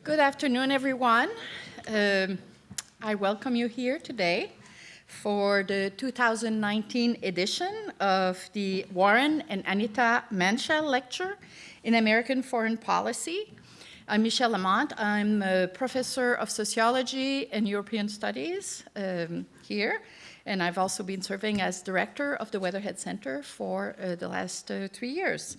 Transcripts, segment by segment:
Good afternoon, everyone. I welcome you here today for the 2019 edition of the Warren and Anita Manshel Lecture in American Foreign Policy. I'm Michèle Lamont. I'm a professor of Sociology and European Studies here, and I've also been serving as director of the Weatherhead Center for the last 3 years.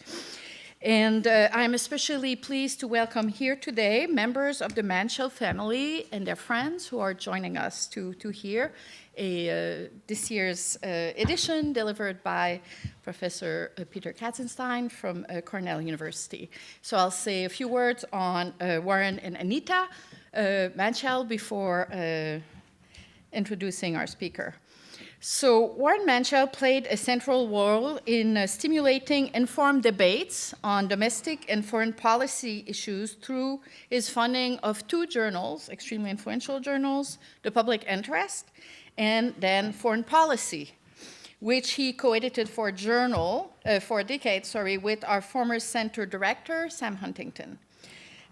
And I'm especially pleased to welcome here today members of the Manshel family and their friends who are joining us to hear this year's edition delivered by Professor Peter Katzenstein from Cornell University. So I'll say a few words on Warren and Anita Manshel before introducing our speaker. So Warren Manshel played a central role in stimulating informed debates on domestic and foreign policy issues through his funding of 2 journals, extremely influential journals, The Public Interest and then Foreign Policy, which he co-edited for a decade, with our former center director, Sam Huntington.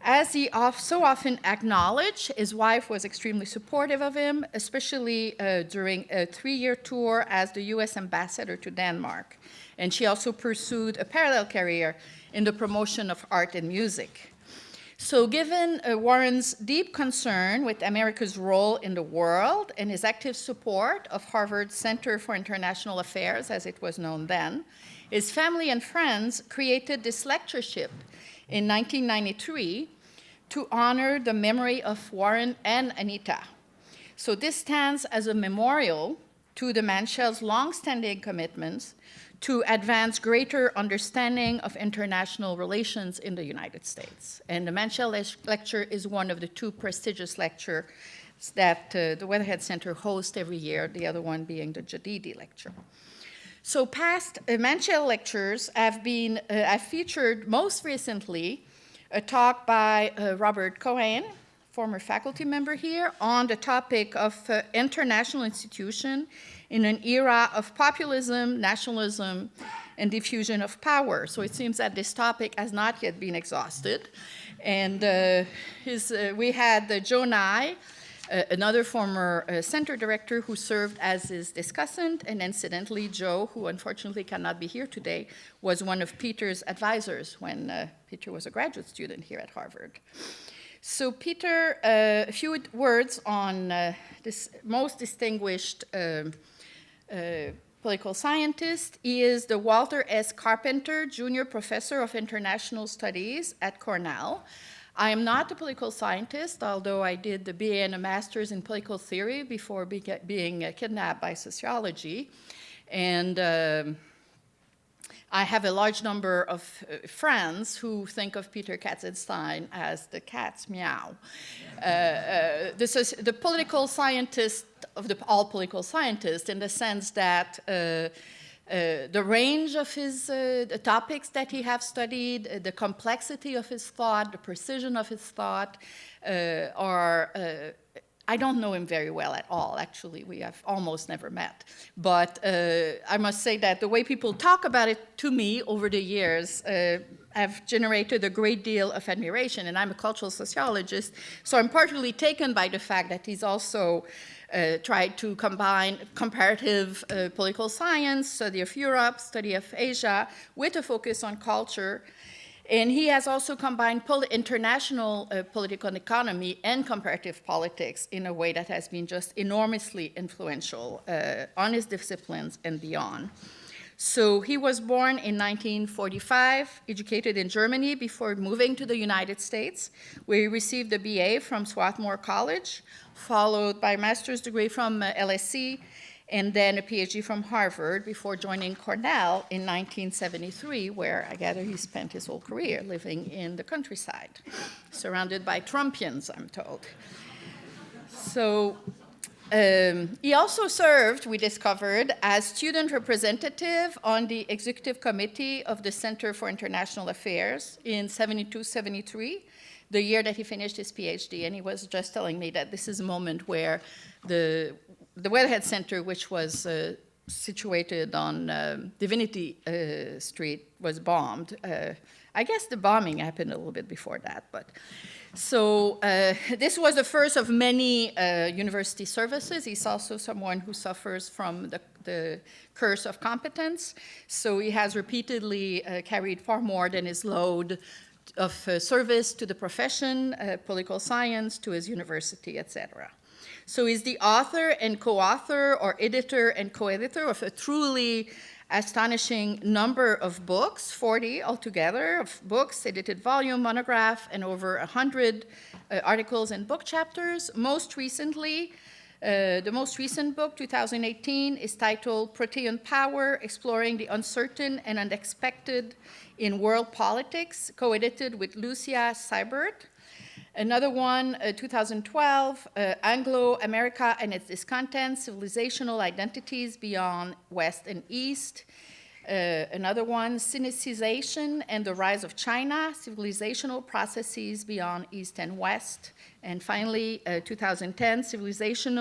As he so often acknowledged, his wife was extremely supportive of him, especially during a 3-year tour as the U.S. ambassador to Denmark. And she also pursued a parallel career in the promotion of art and music. So given Warren's deep concern with America's role in the world and his active support of Harvard's Center for International Affairs, as it was known then, his family and friends created this lectureship in 1993 to honor the memory of Warren and Anita. So this stands as a memorial to the Manshel's long-standing commitments to advance greater understanding of international relations in the United States. And the Manshel Lecture is one of the 2 prestigious lectures that the Weatherhead Center hosts every year, the other one being the Jadidi Lecture. So past Manshel lectures have featured most recently a talk by Robert Cohen, former faculty member here, on the topic of international institution in an era of populism, nationalism, and diffusion of power. So it seems that this topic has not yet been exhausted. And we had Joe Nye, another former center director who served as his discussant, and incidentally, Joe, who unfortunately cannot be here today, was one of Peter's advisors when Peter was a graduate student here at Harvard. So Peter, a few words on this most distinguished political scientist. He is the Walter S. Carpenter Junior Professor of International Studies at Cornell. I am not a political scientist, although I did the BA and a master's in political theory before being kidnapped by sociology. And I have a large number of friends who think of Peter Katzenstein as the cat's meow. This is the political scientist of all political scientists, in the sense that the range of the topics that he has studied, the complexity of his thought, the precision of his thought I don't know him very well at all, actually. We have almost never met. But I must say that the way people talk about it to me over the years have generated a great deal of admiration. And I'm a cultural sociologist, so I'm particularly taken by the fact that he's also tried to combine comparative political science, study of Europe, study of Asia, with a focus on culture. And he has also combined international political economy and comparative politics in a way that has been just enormously influential on his disciplines and beyond. So he was born in 1945, educated in Germany before moving to the United States, where he received a BA from Swarthmore College, followed by a master's degree from LSE, and then a PhD from Harvard before joining Cornell in 1973, where I gather he spent his whole career living in the countryside, surrounded by Trumpians, I'm told. So he also served, we discovered, as student representative on the executive committee of the Center for International Affairs in 72-73, the year that he finished his PhD. And he was just telling me that this is a moment where the Weatherhead Center, which was situated on Divinity Street was bombed. I guess the bombing happened a little bit before that, but. So this was the first of many university services. He's also someone who suffers from the curse of competence. So he has repeatedly carried far more than his load of service to the profession, political science, to his university, etc. So he's the author and co-author or editor and co-editor of a truly astonishing number of books, 40 altogether, of books, edited volume, monograph, and over 100 articles and book chapters. Most recently, the most recent book, 2018, is titled Protean Power, Exploring the Uncertain and Unexpected in World Politics, co-edited with Lucia Seibert. Another one, 2012, Anglo-America and its Discontent, Civilizational Identities Beyond West and East. Another one, Sinicization and the Rise of China, Civilizational Processes Beyond East and West. And finally, 2010, Civilization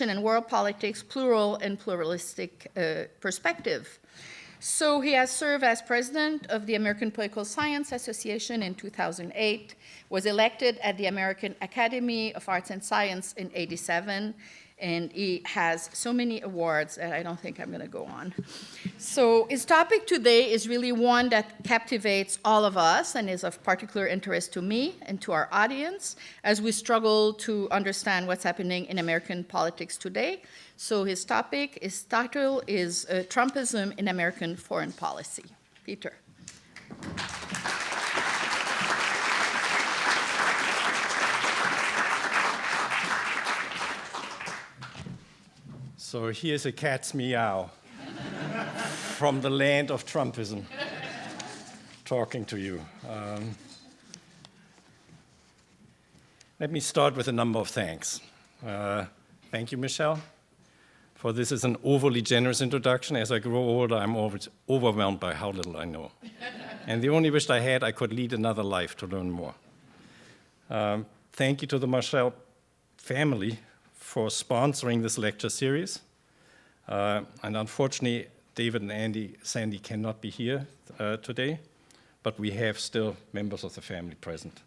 and World Politics, Plural and Pluralistic Perspective. So he has served as president of the American Political Science Association in 2008, was elected at the American Academy of Arts and Science in '87, and he has so many awards that I don't think I'm going to go on. So his topic today is really one that captivates all of us and is of particular interest to me and to our audience as we struggle to understand what's happening in American politics today. So his topic, his title is Trumpism in American Foreign Policy. Peter. So here's a cat's meow from the land of Trumpism talking to you. Let me start with a number of thanks. Thank you, Michèle, for this is an overly generous introduction. As I grow older, I'm always overwhelmed by how little I know. And the only wish I had, I could lead another life to learn more. Thank you to the Manshel family for sponsoring this lecture series. And unfortunately, David and Sandy cannot be here today, but we have still members of the family present.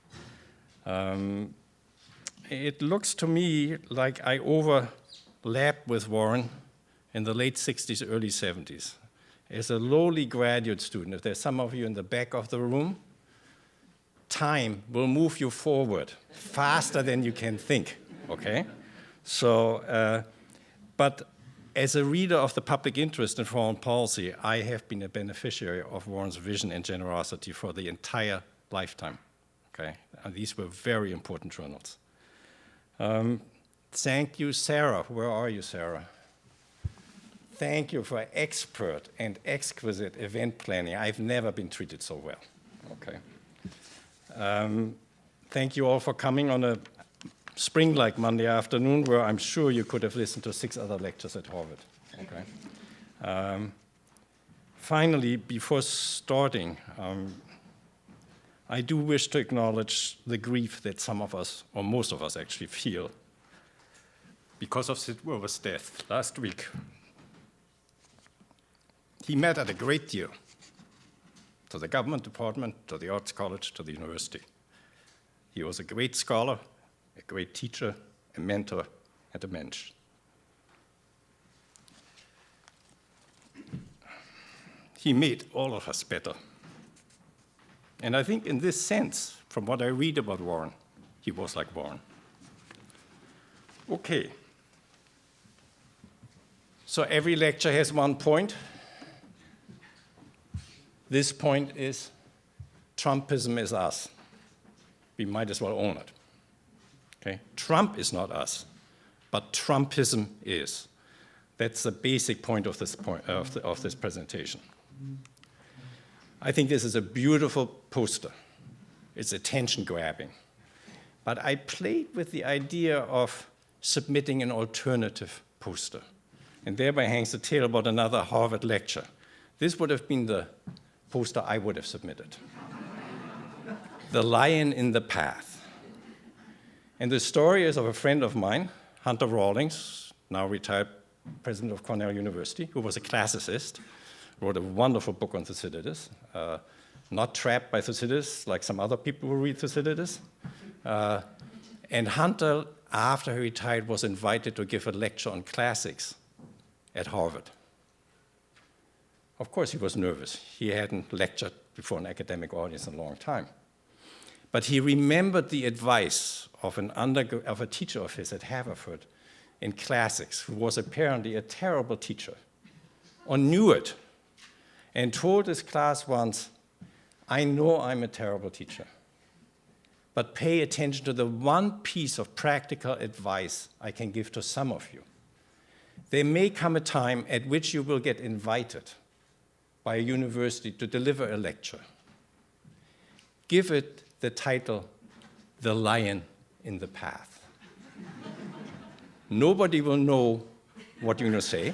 It looks to me like I overlapped with Warren in the late 60s, early 70s. As a lowly graduate student, if there's some of you in the back of the room, time will move you forward faster than you can think, okay? So, but as a reader of the public interest in foreign policy, I have been a beneficiary of Warren's vision and generosity for the entire lifetime, okay? And these were very important journals. Thank you, Sarah. Where are you, Sarah? Thank you for expert and exquisite event planning. I've never been treated so well, okay? Thank you all for coming on a spring-like Monday afternoon, where I'm sure you could have listened to 6 other lectures at Harvard. Okay. Finally, before starting, I do wish to acknowledge the grief that some of us, or most of us actually feel, because of Sid Wilber's death last week. He mattered a great deal to the government department, to the Arts College, to the university. He was a great scholar, a great teacher, a mentor, and a mensch. He made all of us better. And I think in this sense, from what I read about Warren, he was like Warren. Okay. So every lecture has one point. This point is Trumpism is us. We might as well own it. Okay? Trump is not us, but Trumpism is. That's the basic point of this presentation. I think this is a beautiful poster. It's attention-grabbing. But I played with the idea of submitting an alternative poster, and thereby hangs the tale about another Harvard lecture. This would have been the poster I would have submitted. The Lion in the Path. And the story is of a friend of mine, Hunter Rawlings, now retired president of Cornell University, who was a classicist, wrote a wonderful book on Thucydides, not trapped by Thucydides like some other people who read Thucydides. And Hunter, after he retired, was invited to give a lecture on classics at Harvard. Of course, he was nervous. He hadn't lectured before an academic audience in a long time. But he remembered the advice of a teacher of his at Haverford in classics, who was apparently a terrible teacher, or knew it, and told his class once, I know I'm a terrible teacher, but pay attention to the one piece of practical advice I can give to some of you. There may come a time at which you will get invited by a university to deliver a lecture. Give it the title, The Lion in the Path. Nobody will know what you're going to say.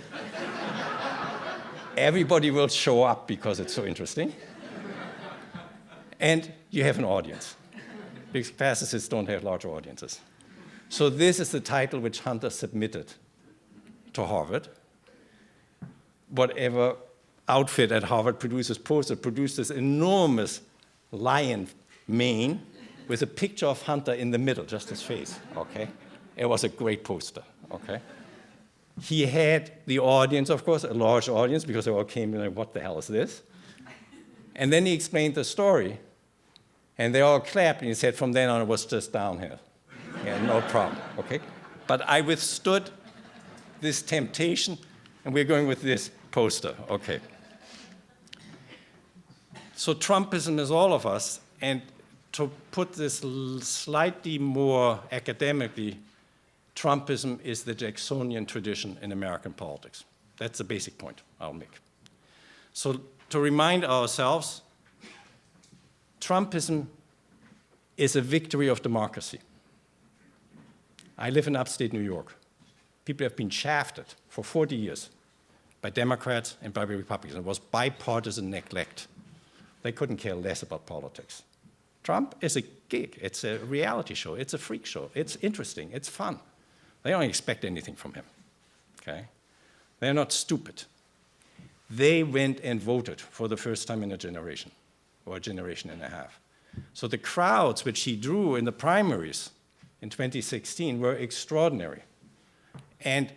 Everybody will show up because it's so interesting. And you have an audience, because classicists don't have large audiences. So this is the title which Hunter submitted to Harvard. Whatever outfit at Harvard produces poster produced this enormous lion mane with a picture of Hunter in the middle, just his face, okay? It was a great poster, okay? He had the audience, of course, a large audience, because they all came in like, what the hell is this? And then he explained the story, and they all clapped, and he said, from then on, it was just downhill. Yeah, no problem, okay? But I withstood this temptation, and we're going with this poster, okay? So Trumpism is all of us, and to put this slightly more academically, Trumpism is the Jacksonian tradition in American politics. That's the basic point I'll make. So to remind ourselves, Trumpism is a victory of democracy. I live in upstate New York. People have been shafted for 40 years by Democrats and by Republicans. It was bipartisan neglect. They couldn't care less about politics. Trump is a gig. It's a reality show. It's a freak show. It's interesting. It's fun. They don't expect anything from him, okay? They're not stupid. They went and voted for the first time in a generation, or a generation and a half. So the crowds which he drew in the primaries in 2016 were extraordinary, and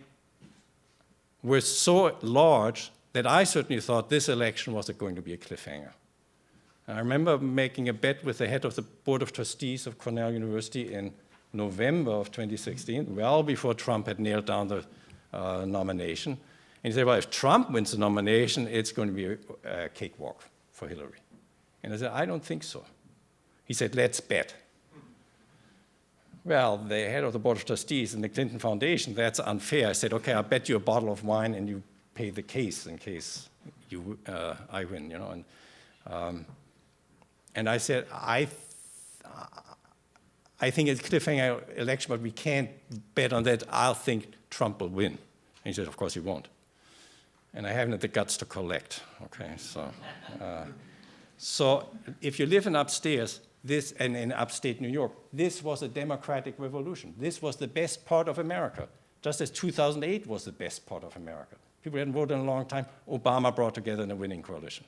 were so large that I certainly thought this election was going to be a cliffhanger. And I remember making a bet with the head of the Board of Trustees of Cornell University in November of 2016, well before Trump had nailed down the nomination. And he said, well, if Trump wins the nomination, it's going to be a cakewalk for Hillary. And I said, I don't think so. He said, let's bet. Well, the head of the Board of Trustees in the Clinton Foundation, that's unfair. I said, okay, I'll bet you a bottle of wine and you pay the case in case I win, you know. And I said, I think it's a cliffhanger election, but we can't bet on that. I'll think Trump will win. And he said, of course he won't. And I haven't had the guts to collect, okay? So if you live in upstairs, and in upstate New York, this was a democratic revolution. This was the best part of America, just as 2008 was the best part of America. People hadn't voted in a long time. Obama brought together a winning coalition.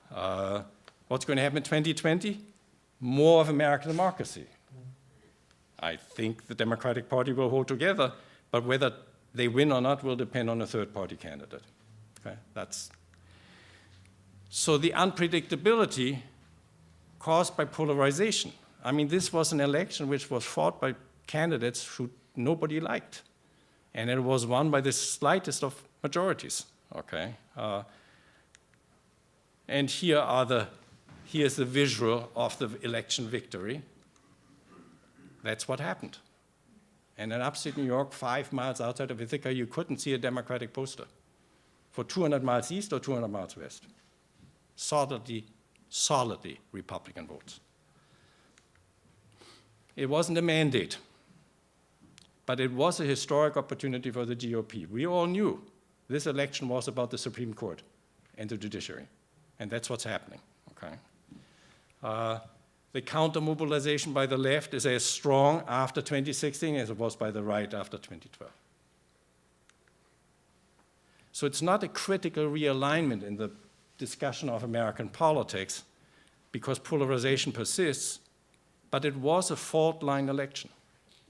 What's going to happen in 2020? More of American democracy. I think the Democratic Party will hold together, but whether they win or not will depend on a third-party candidate. Okay? So the unpredictability caused by polarization. I mean, this was an election which was fought by candidates who nobody liked, and it was won by the slightest of majorities. Okay? And here's the visual of the election victory. That's what happened. And in upstate New York, 5 miles outside of Ithaca, you couldn't see a Democratic poster for 200 miles east or 200 miles west. Solidly Republican votes. It wasn't a mandate, but it was a historic opportunity for the GOP. We all knew this election was about the Supreme Court and the judiciary, and that's what's happening, okay? The counter-mobilization by the left is as strong after 2016 as it was by the right after 2012. So it's not a critical realignment in the discussion of American politics because polarization persists, but it was a fault line election.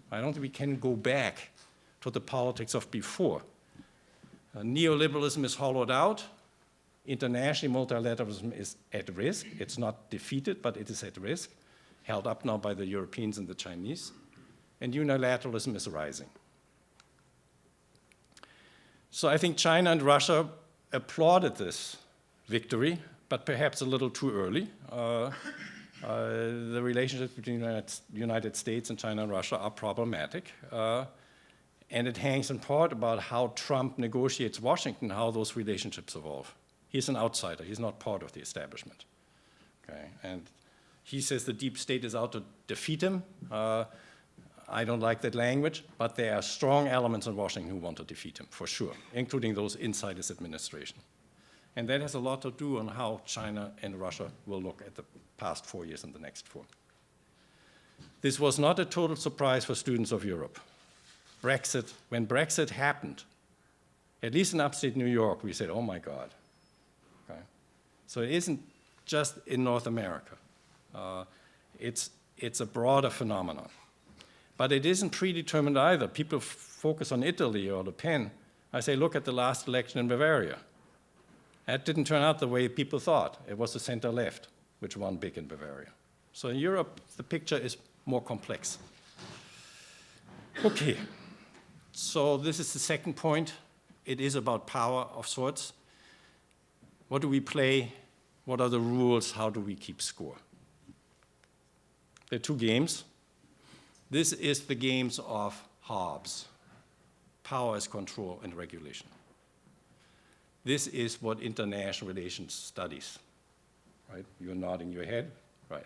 I don't think we can go back to the politics of before. Neoliberalism is hollowed out. Internationally, multilateralism is at risk. It's not defeated, but it is at risk, held up now by the Europeans and the Chinese. And unilateralism is rising. So I think China and Russia applauded this victory, but perhaps a little too early. The relationships between the United States and China and Russia are problematic. And it hangs in part about how Trump negotiates Washington, how those relationships evolve. He's an outsider. He's not part of the establishment. Okay? And he says the deep state is out to defeat him. I don't like that language, but there are strong elements in Washington who want to defeat him, for sure, including those inside his administration. And that has a lot to do on how China and Russia will look at the past 4 years and the next 4. This was not a total surprise for students of Europe. Brexit, when Brexit happened, at least in upstate New York, we said, oh my God. Okay? So it isn't just in North America. It's a broader phenomenon. But it isn't predetermined either. People focus on Italy or Le Pen. I say, look at the last election in Bavaria. That didn't turn out the way people thought. It was the center-left, which won big in Bavaria. So in Europe, the picture is more complex. Okay, so this is the second point. It is about power of sorts. What do we play? What are the rules? How do we keep score? There are 2 games. This is the games of Hobbes. Power is control and regulation. This is what international relations studies, right? You're nodding your head, right?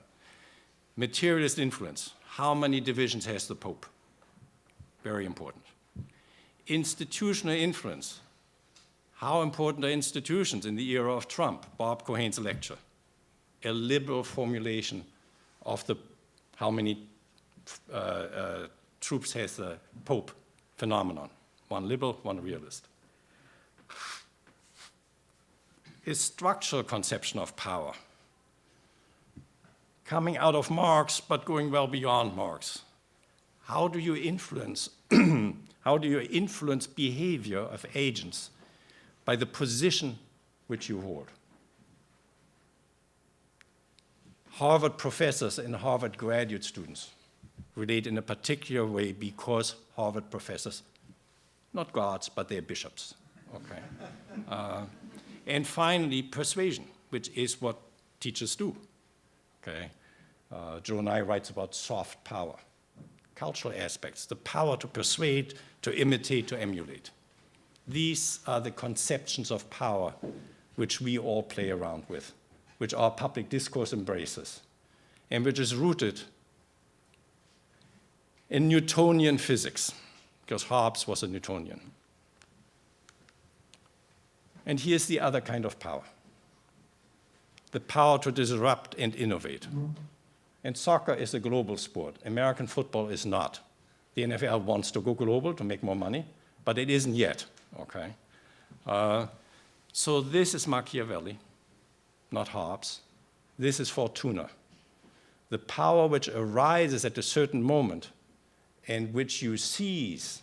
Materialist influence. How many divisions has the Pope? Very important. Institutional influence. How important are institutions in the era of Trump? Bob Cohen's lecture. A liberal formulation of the how many troops has the Pope phenomenon. One liberal, one realist. A structural conception of power. Coming out of Marx, but going well beyond Marx. How do you influence, behavior of agents by the position which you hold? Harvard professors and Harvard graduate students relate in a particular way because Harvard professors, not gods, but they're bishops, okay? And finally, persuasion, which is what teachers do, okay? Joe Nye writes about soft power, cultural aspects, the power to persuade, to imitate, to emulate. These are the conceptions of power which we all play around with, which our public discourse embraces, and which is rooted in Newtonian physics, because Hobbes was a Newtonian. And here's the other kind of power, the power to disrupt and innovate. And soccer is a global sport. American football is not. The NFL wants to go global to make more money, but it isn't yet, okay? So this is Machiavelli, not Hobbes. This is Fortuna. The power which arises at a certain moment and which you seize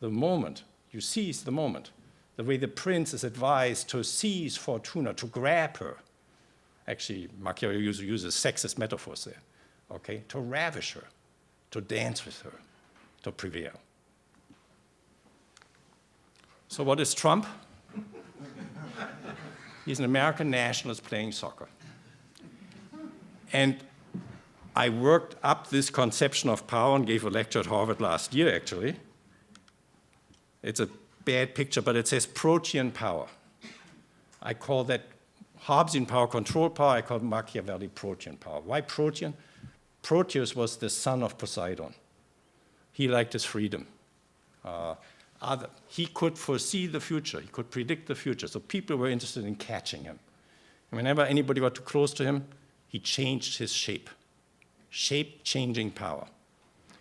the moment. You seize the moment. The way the prince is advised to seize Fortuna, to grab her. Actually, Machiavelli uses sexist metaphors there, okay? To ravish her, to dance with her, to prevail. So what is Trump? He's an American nationalist playing soccer. And I worked up this conception of power and gave a lecture at Harvard last year, actually. It's a bad picture, but it says Protean power. I call that Hobbesian power, control power. I call Machiavelli Protean power. Why Protean? Proteus was the son of Poseidon. He liked his freedom. He could foresee the future. He could predict the future. So people were interested in catching him. And whenever anybody got too close to him, he changed his shape. Shape-changing power.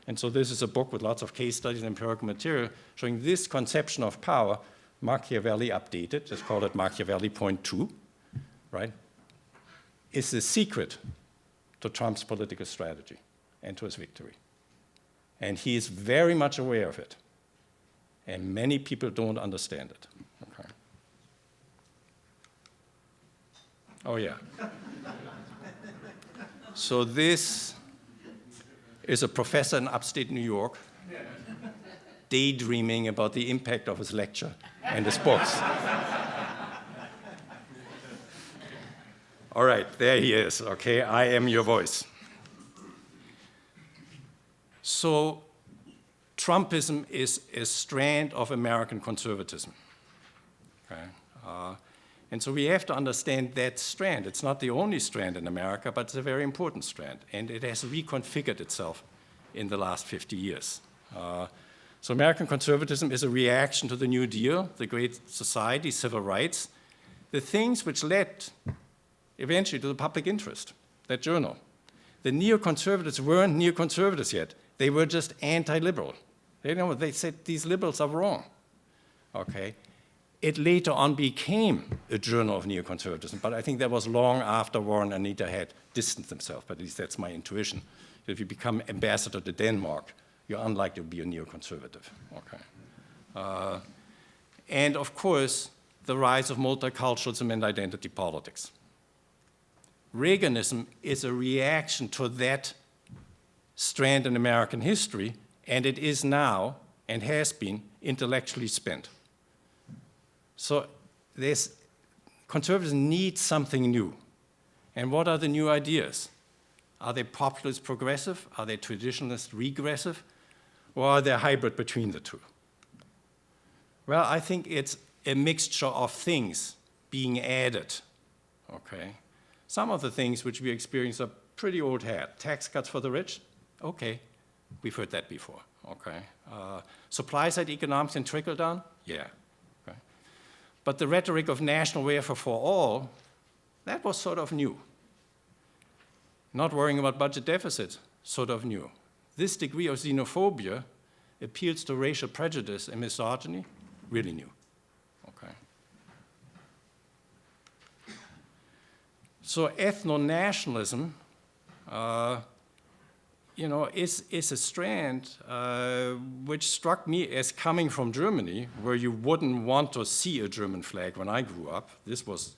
And so this is a book with lots of case studies and empirical material showing this conception of power Machiavelli updated, just call it Machiavelli point 2, right, is the secret to Trump's political strategy and to his victory. And he is very much aware of it. And many people don't understand it. Okay. Oh, yeah. So this is a professor in upstate New York daydreaming about the impact of his lecture and his books. All right, there he is, okay? I am your voice. So Trumpism is a strand of American conservatism, okay? And so we have to understand that strand. It's not the only strand in America, but it's a very important strand, and it has reconfigured itself in the last 50 years. So American conservatism is a reaction to the New Deal, the Great Society, civil rights, the things which led eventually to the public interest, that journal. The neoconservatives weren't neoconservatives yet. They were just anti-liberal. They said these liberals are wrong, okay? It later on became a journal of neoconservatism, but I think that was long after Warren and Anita had distanced themselves, but at least that's my intuition. If you become ambassador to Denmark, you're unlikely to be a neoconservative, okay? And of course, the rise of multiculturalism and identity politics. Reaganism is a reaction to that strand in American history, and it is now, and has been, intellectually spent. So conservatives need something new. And what are the new ideas? Are they populist progressive? Are they traditionalist regressive? Or are they a hybrid between the two? Well, I think it's a mixture of things being added, okay? Some of the things which we experience are pretty old hat. Tax cuts for the rich, okay, we've heard that before, okay? Supply-side economics and trickle-down, yeah. But the rhetoric of national welfare for all, that was sort of new. Not worrying about budget deficits, sort of new. This degree of xenophobia appeals to racial prejudice and misogyny, really new. Okay. So ethnonationalism, is a strand which struck me as coming from Germany, where you wouldn't want to see a German flag when I grew up. This was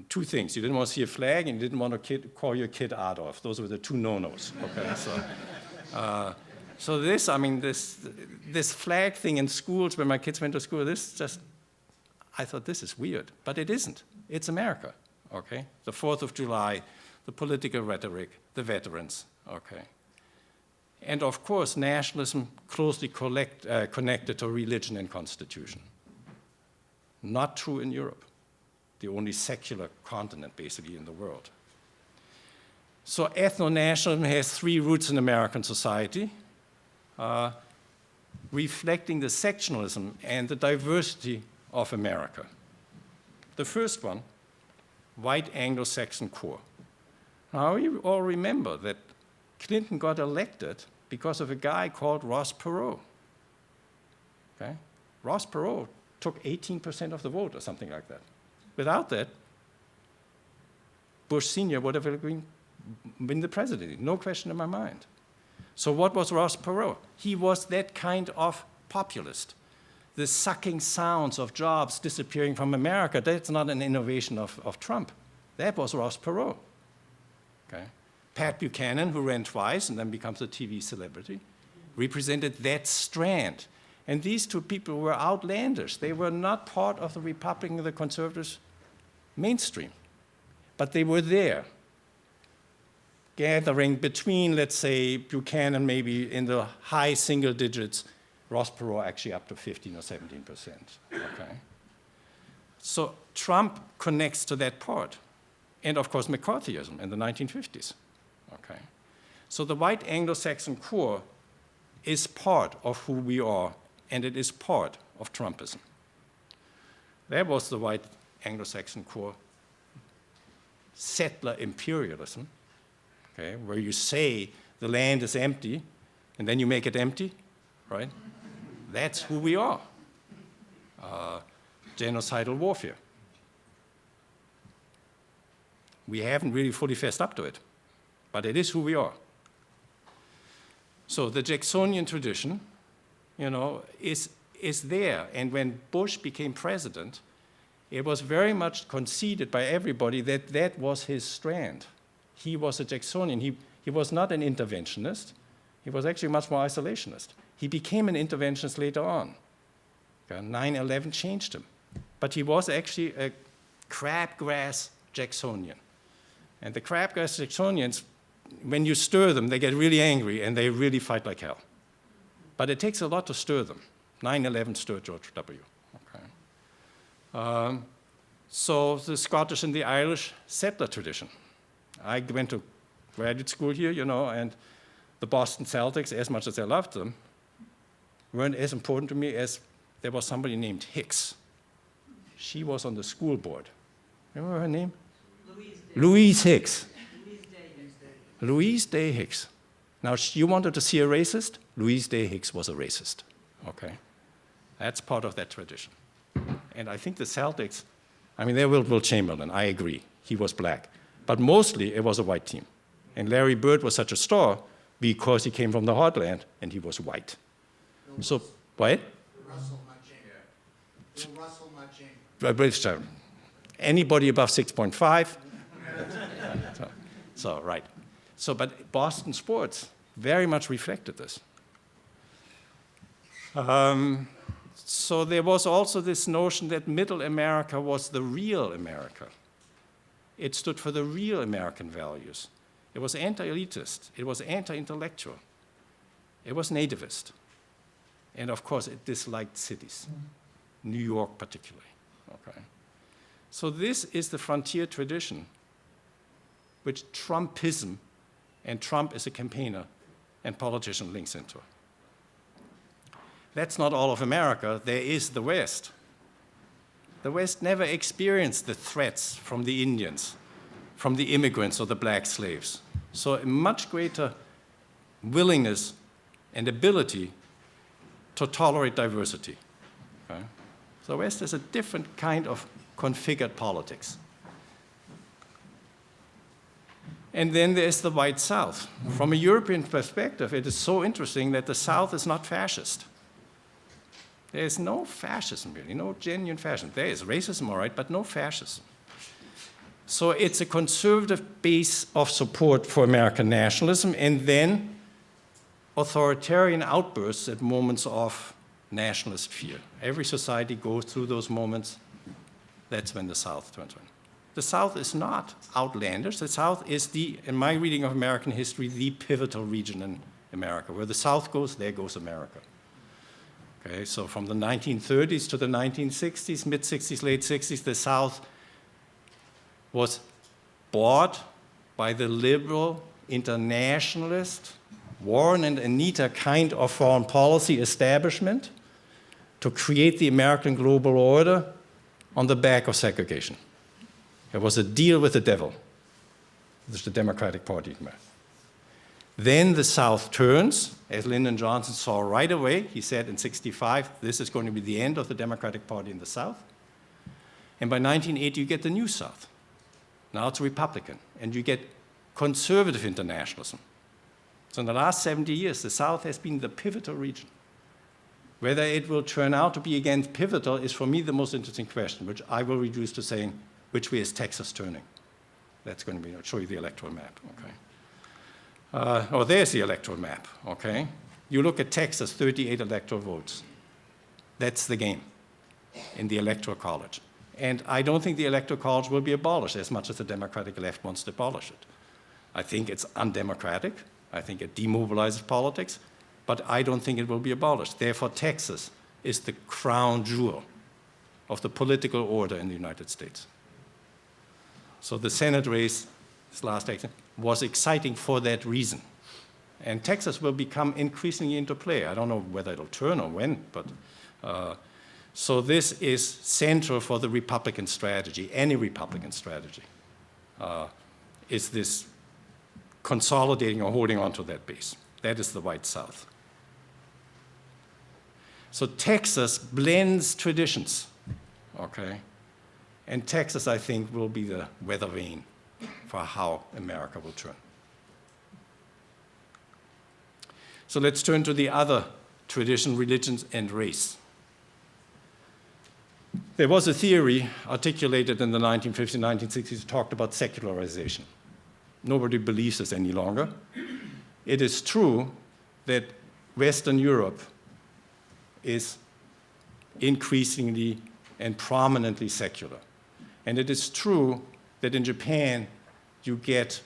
two things. You didn't want to see a flag, and you didn't want to call your kid Adolf. Those were the two no-nos. Okay, so this flag thing in schools, when my kids went to school, I thought this is weird, but it isn't. It's America. Okay, the 4th of July, the political rhetoric, the veterans. Okay. And of course, nationalism closely connected to religion and constitution. Not true in Europe, the only secular continent basically in the world. So ethno-nationalism has 3 roots in American society, reflecting the sectionalism and the diversity of America. The first one, white Anglo-Saxon core. Now you all remember that Clinton got elected because of a guy called Ross Perot. Okay? Ross Perot took 18% of the vote or something like that. Without that, Bush Sr. would have been the president, no question in my mind. So what was Ross Perot? He was that kind of populist. The sucking sounds of jobs disappearing from America, that's not an innovation of Trump. That was Ross Perot. Okay? Pat Buchanan, who ran twice and then becomes a TV celebrity, represented that strand. And these two people were outlandish. They were not part of the Republican or the conservatives mainstream, but they were there, gathering between, let's say, Buchanan maybe in the high single digits, Ross Perot actually up to 15 or 17%. Okay? So Trump connects to that part. And of course, McCarthyism in the 1950s. Okay? So the white Anglo-Saxon core is part of who we are, and it is part of Trumpism. That was the white Anglo-Saxon core. Settler imperialism, okay, where you say the land is empty, and then you make it empty, right? That's who we are. genocidal warfare. We haven't really fully fessed up to it, but it is who we are. So the Jacksonian tradition, is there. And when Bush became president, it was very much conceded by everybody that that was his strand. He was a Jacksonian. He was not an interventionist. He was actually much more isolationist. He became an interventionist later on. 9/11 changed him. But he was actually a crabgrass Jacksonian. And the crabgrass Jacksonians, when you stir them, they get really angry and they really fight like hell. But it takes a lot to stir them. 9/11 stirred George W. Okay. So the Scottish and the Irish settler tradition. I went to graduate school here, and the Boston Celtics, as much as I loved them, weren't as important to me as there was somebody named Hicks. She was on the school board. Remember her name? Louise Hicks. Louise Day Hicks. Now, you wanted to see a racist? Louise Day Hicks was a racist. Okay? That's part of that tradition. And I think the Celtics, they were Will Chamberlain, I agree. He was black. But mostly it was a white team. And Larry Bird was such a star because he came from the heartland and he was white. So, what? Russell Muching. Anybody above 6.5? So, right. So, but Boston sports very much reflected this. So there was also this notion that Middle America was the real America. It stood for the real American values. It was anti-elitist. It was anti-intellectual. It was nativist. And of course, it disliked cities, New York particularly. Okay. So this is the frontier tradition which Trumpism, and Trump is a campaigner and politician, links into. That's not all of America. There is the West. The West never experienced the threats from the Indians, from the immigrants or the black slaves. So a much greater willingness and ability to tolerate diversity. Okay? So the West is a different kind of configured politics. And then there's the white South. From a European perspective, it is so interesting that the South is not fascist. There is no fascism, really, no genuine fascism. There is racism, all right, but no fascism. So it's a conservative base of support for American nationalism, and then authoritarian outbursts at moments of nationalist fear. Every society goes through those moments. That's when the South turns on. The South is not outlandish. The South is in my reading of American history, the pivotal region in America. Where the South goes, there goes America. Okay, so from the 1930s to the 1960s, mid-60s, late 60s, the South was bought by the liberal, internationalist, Warren and Anita kind of foreign policy establishment to create the American global order on the back of segregation. It was a deal with the devil. This is the Democratic Party. Then the South turns, as Lyndon Johnson saw right away. He said in '65, this is going to be the end of the Democratic Party in the South. And by 1980, you get the new South. Now it's Republican, and you get conservative internationalism. So in the last 70 years, the South has been the pivotal region. Whether it will turn out to be again pivotal is, for me, the most interesting question, which I will reduce to saying, which way is Texas turning? That's going to be, I'll show you the electoral map, okay? There's the electoral map, okay? You look at Texas, 38 electoral votes. That's the game in the electoral college. And I don't think the electoral college will be abolished as much as the Democratic left wants to abolish it. I think it's undemocratic. I think it demobilizes politics, but I don't think it will be abolished. Therefore, Texas is the crown jewel of the political order in the United States. So the Senate race, this last election, was exciting for that reason. And Texas will become increasingly into play. I don't know whether it'll turn or when, but so this is central for the Republican strategy. Any Republican strategy is this consolidating or holding on to that base. That is the white South. So Texas blends traditions, okay? And Texas, I think, will be the weather vane for how America will turn. So let's turn to the other tradition, religions and race. There was a theory articulated in the 1950s, 1960s, talked about secularization. Nobody believes this any longer. It is true that Western Europe is increasingly and prominently secular. And it is true that in Japan, you get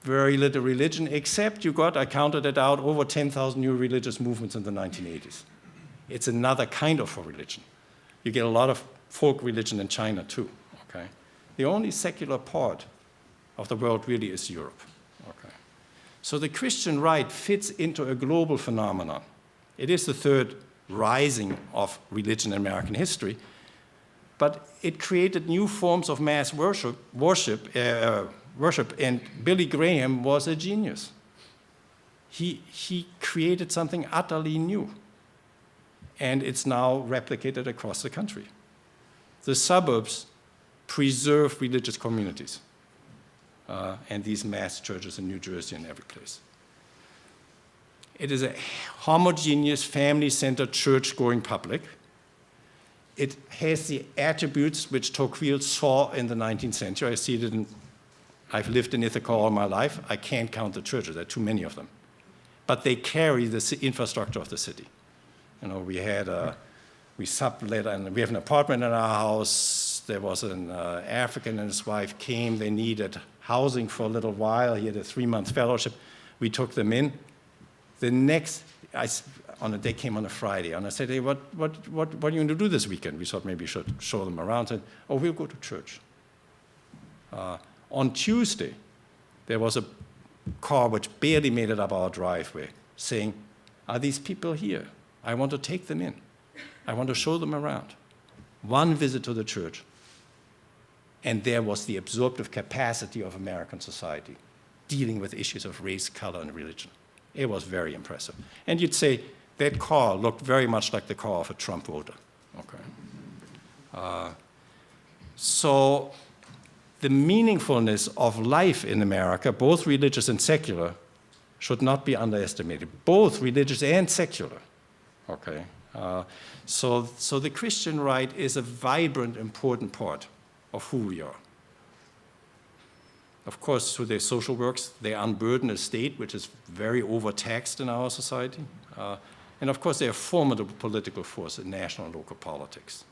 very little religion, except you got, I counted it out, over 10,000 new religious movements in the 1980s. It's another kind of a religion. You get a lot of folk religion in China too, okay? The only secular part of the world really is Europe, okay? So the Christian right fits into a global phenomenon. It is the third rising of religion in American history, but it created new forms of mass worship, and Billy Graham was a genius. He created something utterly new, and it's now replicated across the country. The suburbs preserve religious communities, and these mass churches in New Jersey and every place. It is a homogeneous, family-centered, church-going public. It has the attributes which Tocqueville saw in the 19th century. I see it I've lived in Ithaca all my life. I can't count the churches. There are too many of them. But they carry the infrastructure of the city. You know, we sublet, and we have an apartment in our house. There was an African and his wife came. They needed housing for a little while. He had a 3-month fellowship. We took them in. The next, they came on a Friday, and I said, hey, what are you going to do this weekend? We thought maybe we should show them around. And, oh, we'll go to church. On Tuesday, there was a car which barely made it up our driveway saying, are these people here? I want to take them in. I want to show them around. One visit to the church, and there was the absorptive capacity of American society dealing with issues of race, color, and religion. It was very impressive. And you'd say that car looked very much like the car of a Trump voter. Okay. So the meaningfulness of life in America, both religious and secular, should not be underestimated. Both religious and secular. Okay. So the Christian right is a vibrant, important part of who we are. Of course, through their social works, they unburden a state which is very overtaxed in our society. And of course, they're a formidable political force in national and local politics.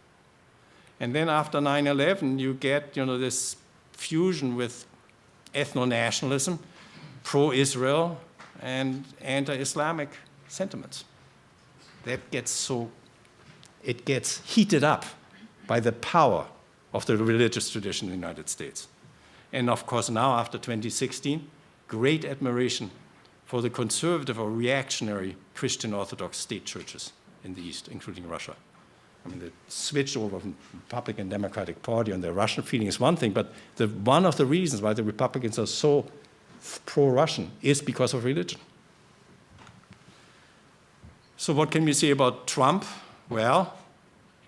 And then after 9/11, you get this fusion with ethnonationalism, pro-Israel, and anti-Islamic sentiments. It gets heated up by the power of the religious tradition in the United States. And of course, now after 2016, great admiration for the conservative or reactionary Christian Orthodox state churches in the East, including Russia. I mean, the switch over from Republican Democratic Party and the Russian feeling is one thing, but one of the reasons why the Republicans are so pro-Russian is because of religion. So what can we say about Trump? Well,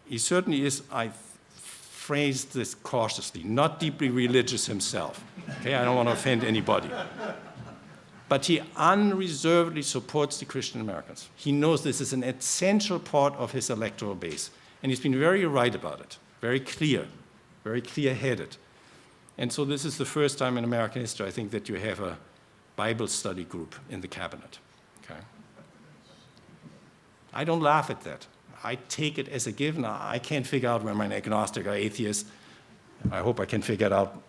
he certainly is, I phrased this cautiously, not deeply religious himself. Okay, I don't want to offend anybody. But he unreservedly supports the Christian Americans. He knows this is an essential part of his electoral base. And he's been very right about it, very clear-headed. And so this is the first time in American history, I think, that you have a Bible study group in the cabinet. Okay? I don't laugh at that. I take it as a given. I can't figure out whether I'm an agnostic or atheist. I hope I can figure it out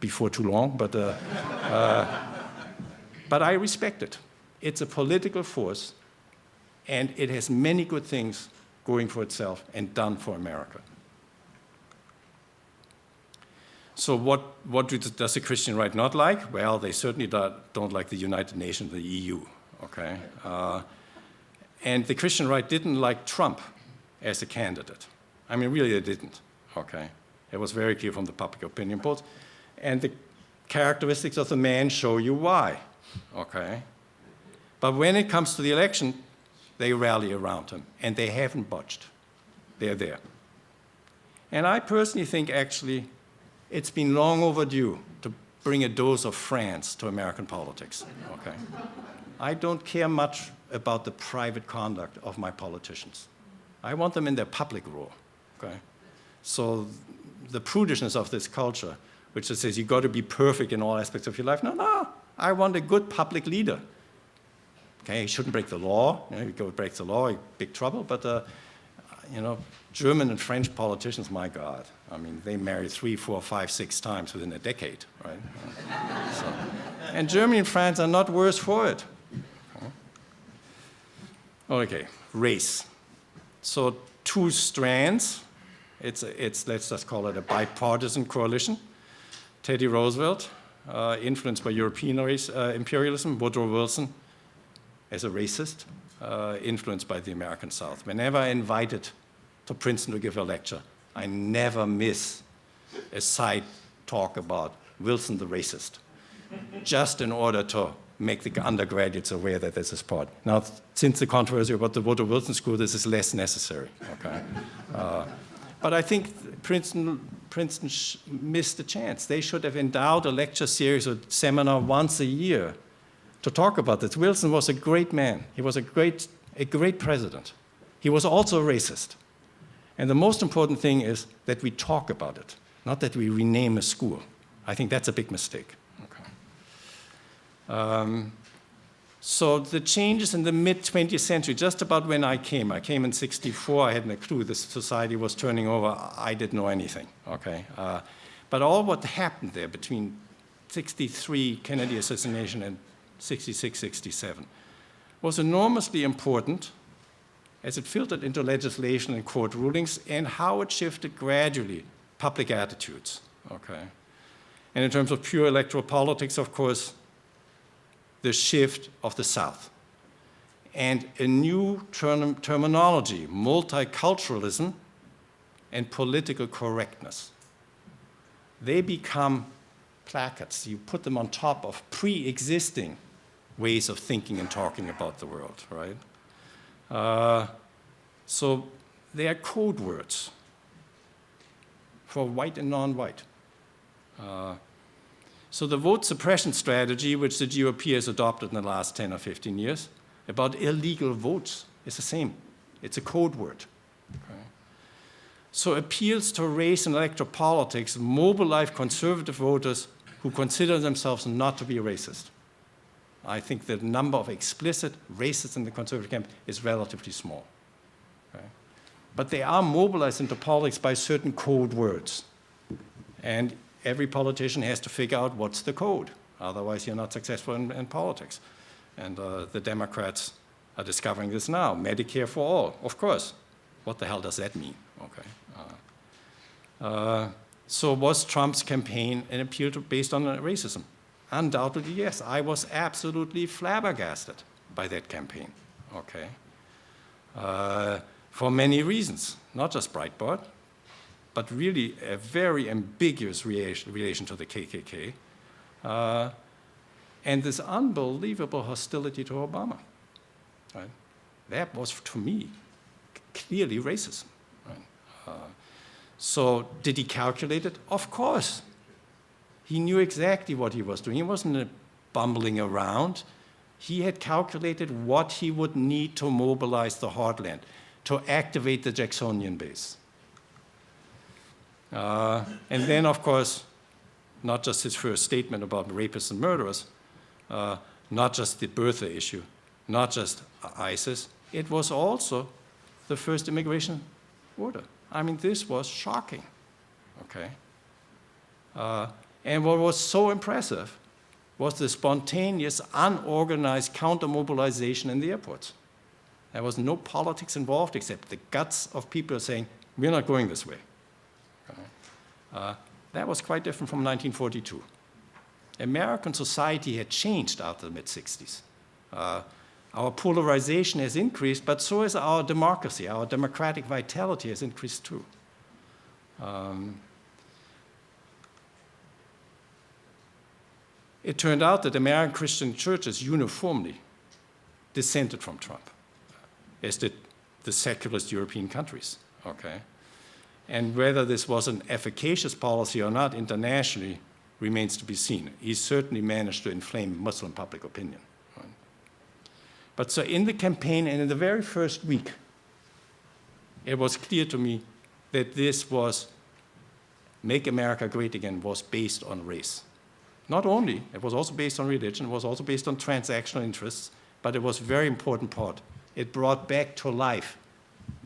before too long, but I respect it. It's a political force, and it has many good things going for itself and done for America. So what does the Christian right not like? Well, they certainly don't like the United Nations, the EU, okay? And the Christian right didn't like Trump as a candidate. I mean, really, they didn't, okay? It was very clear from the public opinion polls. And the characteristics of the man show you why, okay? But when it comes to the election, they rally around him, and they haven't budged. They're there. And I personally think, actually, it's been long overdue to bring a dose of France to American politics, okay? I don't care much about the private conduct of my politicians. I want them in their public role, okay? So the prudishness of this culture, which just says you've got to be perfect in all aspects of your life, no, I want a good public leader. Okay, he shouldn't break the law. You know, if you break the law, you're in big trouble. But, you know, German and French politicians, my God. I mean, they marry 3, 4, 5, 6 times within a decade, right? So, and Germany and France are not worse for it. Okay, race. So 2 strands. It's let's just call it a bipartisan coalition. Teddy Roosevelt, influenced by European imperialism. Woodrow Wilson, as a racist, influenced by the American South. Whenever I invited to Princeton to give a lecture, I never miss a side talk about Wilson the racist, just in order to make the undergraduates aware that this is part. Now, since the controversy about the Woodrow Wilson School, this is less necessary, okay? But I think Princeton missed a chance. They should have endowed a lecture series or seminar once a year to talk about this. Wilson was a great man. He was a great president. He was also a racist. And the most important thing is that we talk about it, not that we rename a school. I think that's a big mistake. Okay. So the changes in the mid-20th century, just about when I came in 64, I hadn't a clue this society was turning over. I didn't know anything, okay? But all what happened there between 63, Kennedy assassination, and 66, 67, was enormously important as it filtered into legislation and court rulings and how it shifted gradually public attitudes, okay? And in terms of pure electoral politics, of course, the shift of the South and a new terminology, multiculturalism and political correctness. They become placards. You put them on top of pre-existing ways of thinking and talking about the world, right? So they are code words for white and non-white. So the vote suppression strategy, which the GOP has adopted in the last 10 or 15 years, about illegal votes, is the same. It's a code word. Okay. So appeals to race and electoral politics mobilize conservative voters who consider themselves not to be racist. I think the number of explicit racists in the conservative camp is relatively small. Okay. But they are mobilized into politics by certain code words. And every politician has to figure out what's the code. Otherwise, you're not successful in politics. And the Democrats are discovering this now. Medicare for all, of course. What the hell does that mean? Okay. So was Trump's campaign an appeal based on racism? Undoubtedly, yes. I was absolutely flabbergasted by that campaign. Okay. For many reasons, not just Breitbart, but really a very ambiguous relation to the KKK, and this unbelievable hostility to Obama. Right? That was, to me, clearly racism. Right? So did he calculate it? Of course. He knew exactly what he was doing. He wasn't bumbling around. He had calculated what he would need to mobilize the heartland, to activate the Jacksonian base. And then, of course, not just his first statement about rapists and murderers, not just the birther issue, not just ISIS, it was also the first immigration order. I mean, this was shocking, okay? And what was so impressive was the spontaneous, unorganized counter-mobilization in the airports. There was no politics involved except the guts of people saying, we're not going this way. That was quite different from 1942. American society had changed after the mid-60s. Our polarization has increased, but so has our democracy. Our democratic vitality has increased too. It turned out that American Christian churches uniformly dissented from Trump. as did the secularist European countries, okay? And whether this was an efficacious policy or not internationally remains to be seen. He certainly managed to inflame Muslim public opinion. Right? But so in the campaign and in the very first week, it was clear to me that this was, Make America Great Again, was based on race. Not only, it was also based on religion, it was also based on transactional interests, but it was a very important part. It brought back to life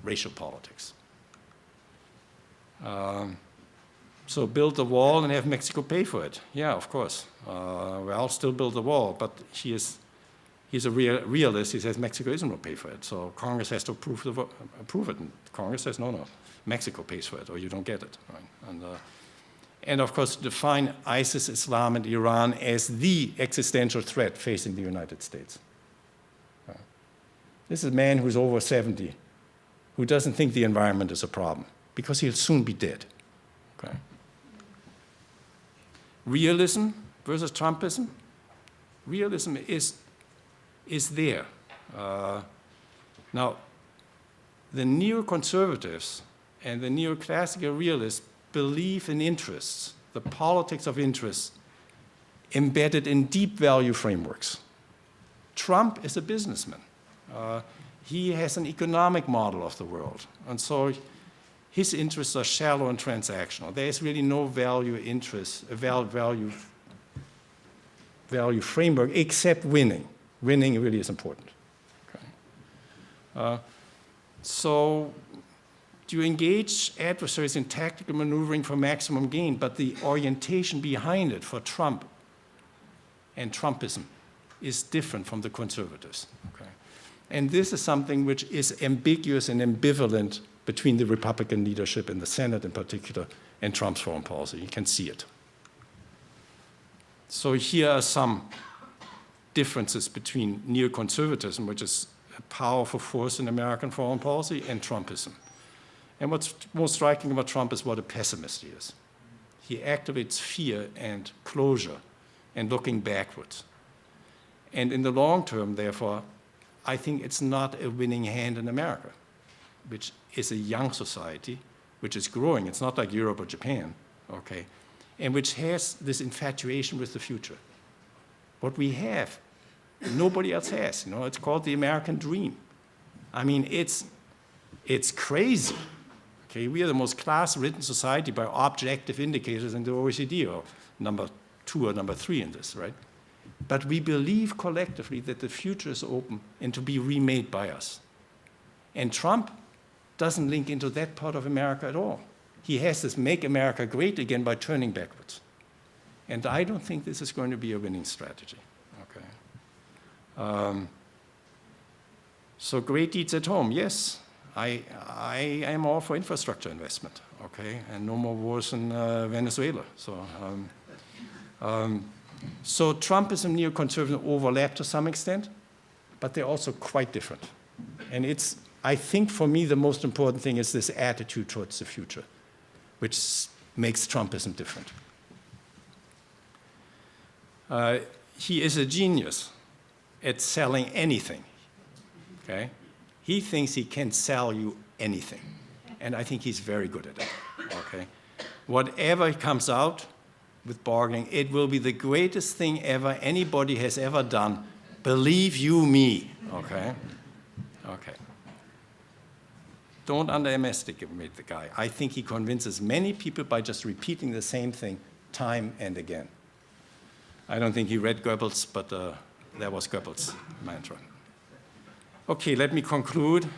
racial politics. So build the wall and have Mexico pay for it. Yeah, of course. Well, still build the wall, but he's a realist. He says Mexico isn't going to pay for it. So Congress has to approve it. And Congress says, no, Mexico pays for it, or you don't get it. Right? And of course, define ISIS, Islam, and Iran as the existential threat facing the United States. This is a man who's over 70, who doesn't think the environment is a problem, because he'll soon be dead. Okay. Realism versus Trumpism. Realism is there. Now, the neoconservatives and the neoclassical realists believe in interests, the politics of interests, embedded in deep value frameworks. Trump is a businessman. He has an economic model of the world, and so his interests are shallow and transactional. There is really no value framework except winning. Winning really is important. Okay. So you engage adversaries in tactical maneuvering for maximum gain, but the orientation behind it for Trump and Trumpism is different from the conservatives. Okay. And this is something which is ambiguous and ambivalent between the Republican leadership in the Senate in particular and Trump's foreign policy. You can see it. So here are some differences between neoconservatism, which is a powerful force in American foreign policy, and Trumpism. And what's most striking about Trump is what a pessimist he is. He activates fear and closure and looking backwards. And in the long term, therefore, I think it's not a winning hand in America, which is a young society, which is growing. It's not like Europe or Japan, okay, and which has this infatuation with the future. What we have, nobody else has. You know, it's called the American dream. I mean, it's crazy. Okay, we are the most class-ridden society by objective indicators in the OECD, or number 2 or number 3 in this, right? But we believe collectively that the future is open and to be remade by us. And Trump doesn't link into that part of America at all. He has this make America great again by turning backwards. And I don't think this is going to be a winning strategy. Okay. So great deeds at home, yes. I am all for infrastructure investment, okay, and no more wars in Venezuela. So Trumpism and neoconservatism overlap to some extent, but they're also quite different. And I think for me the most important thing is this attitude towards the future, which makes Trumpism different. He is a genius at selling anything, okay? He thinks he can sell you anything, and I think he's very good at it, okay? Whatever comes out with bargaining, it will be the greatest thing ever anybody has ever done. Believe you me, okay? Okay. Don't underestimate the guy. I think he convinces many people by just repeating the same thing time and again. I don't think he read Goebbels, but that was Goebbels' mantra. Okay, let me conclude.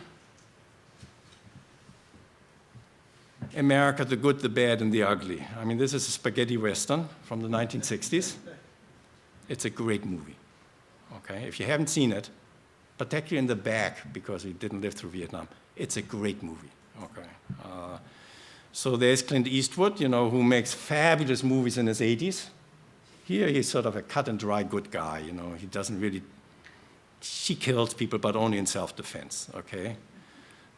America, the good, the bad, and the ugly. I mean, this is a spaghetti western from the 1960s. It's a great movie, okay? If you haven't seen it, particularly in the back, because he didn't live through Vietnam, it's a great movie, okay? So there's Clint Eastwood, you know, who makes fabulous movies in his 80s. Here he's sort of a cut-and-dry good guy, you know. He doesn't really, he kills people, but only in self-defense, okay?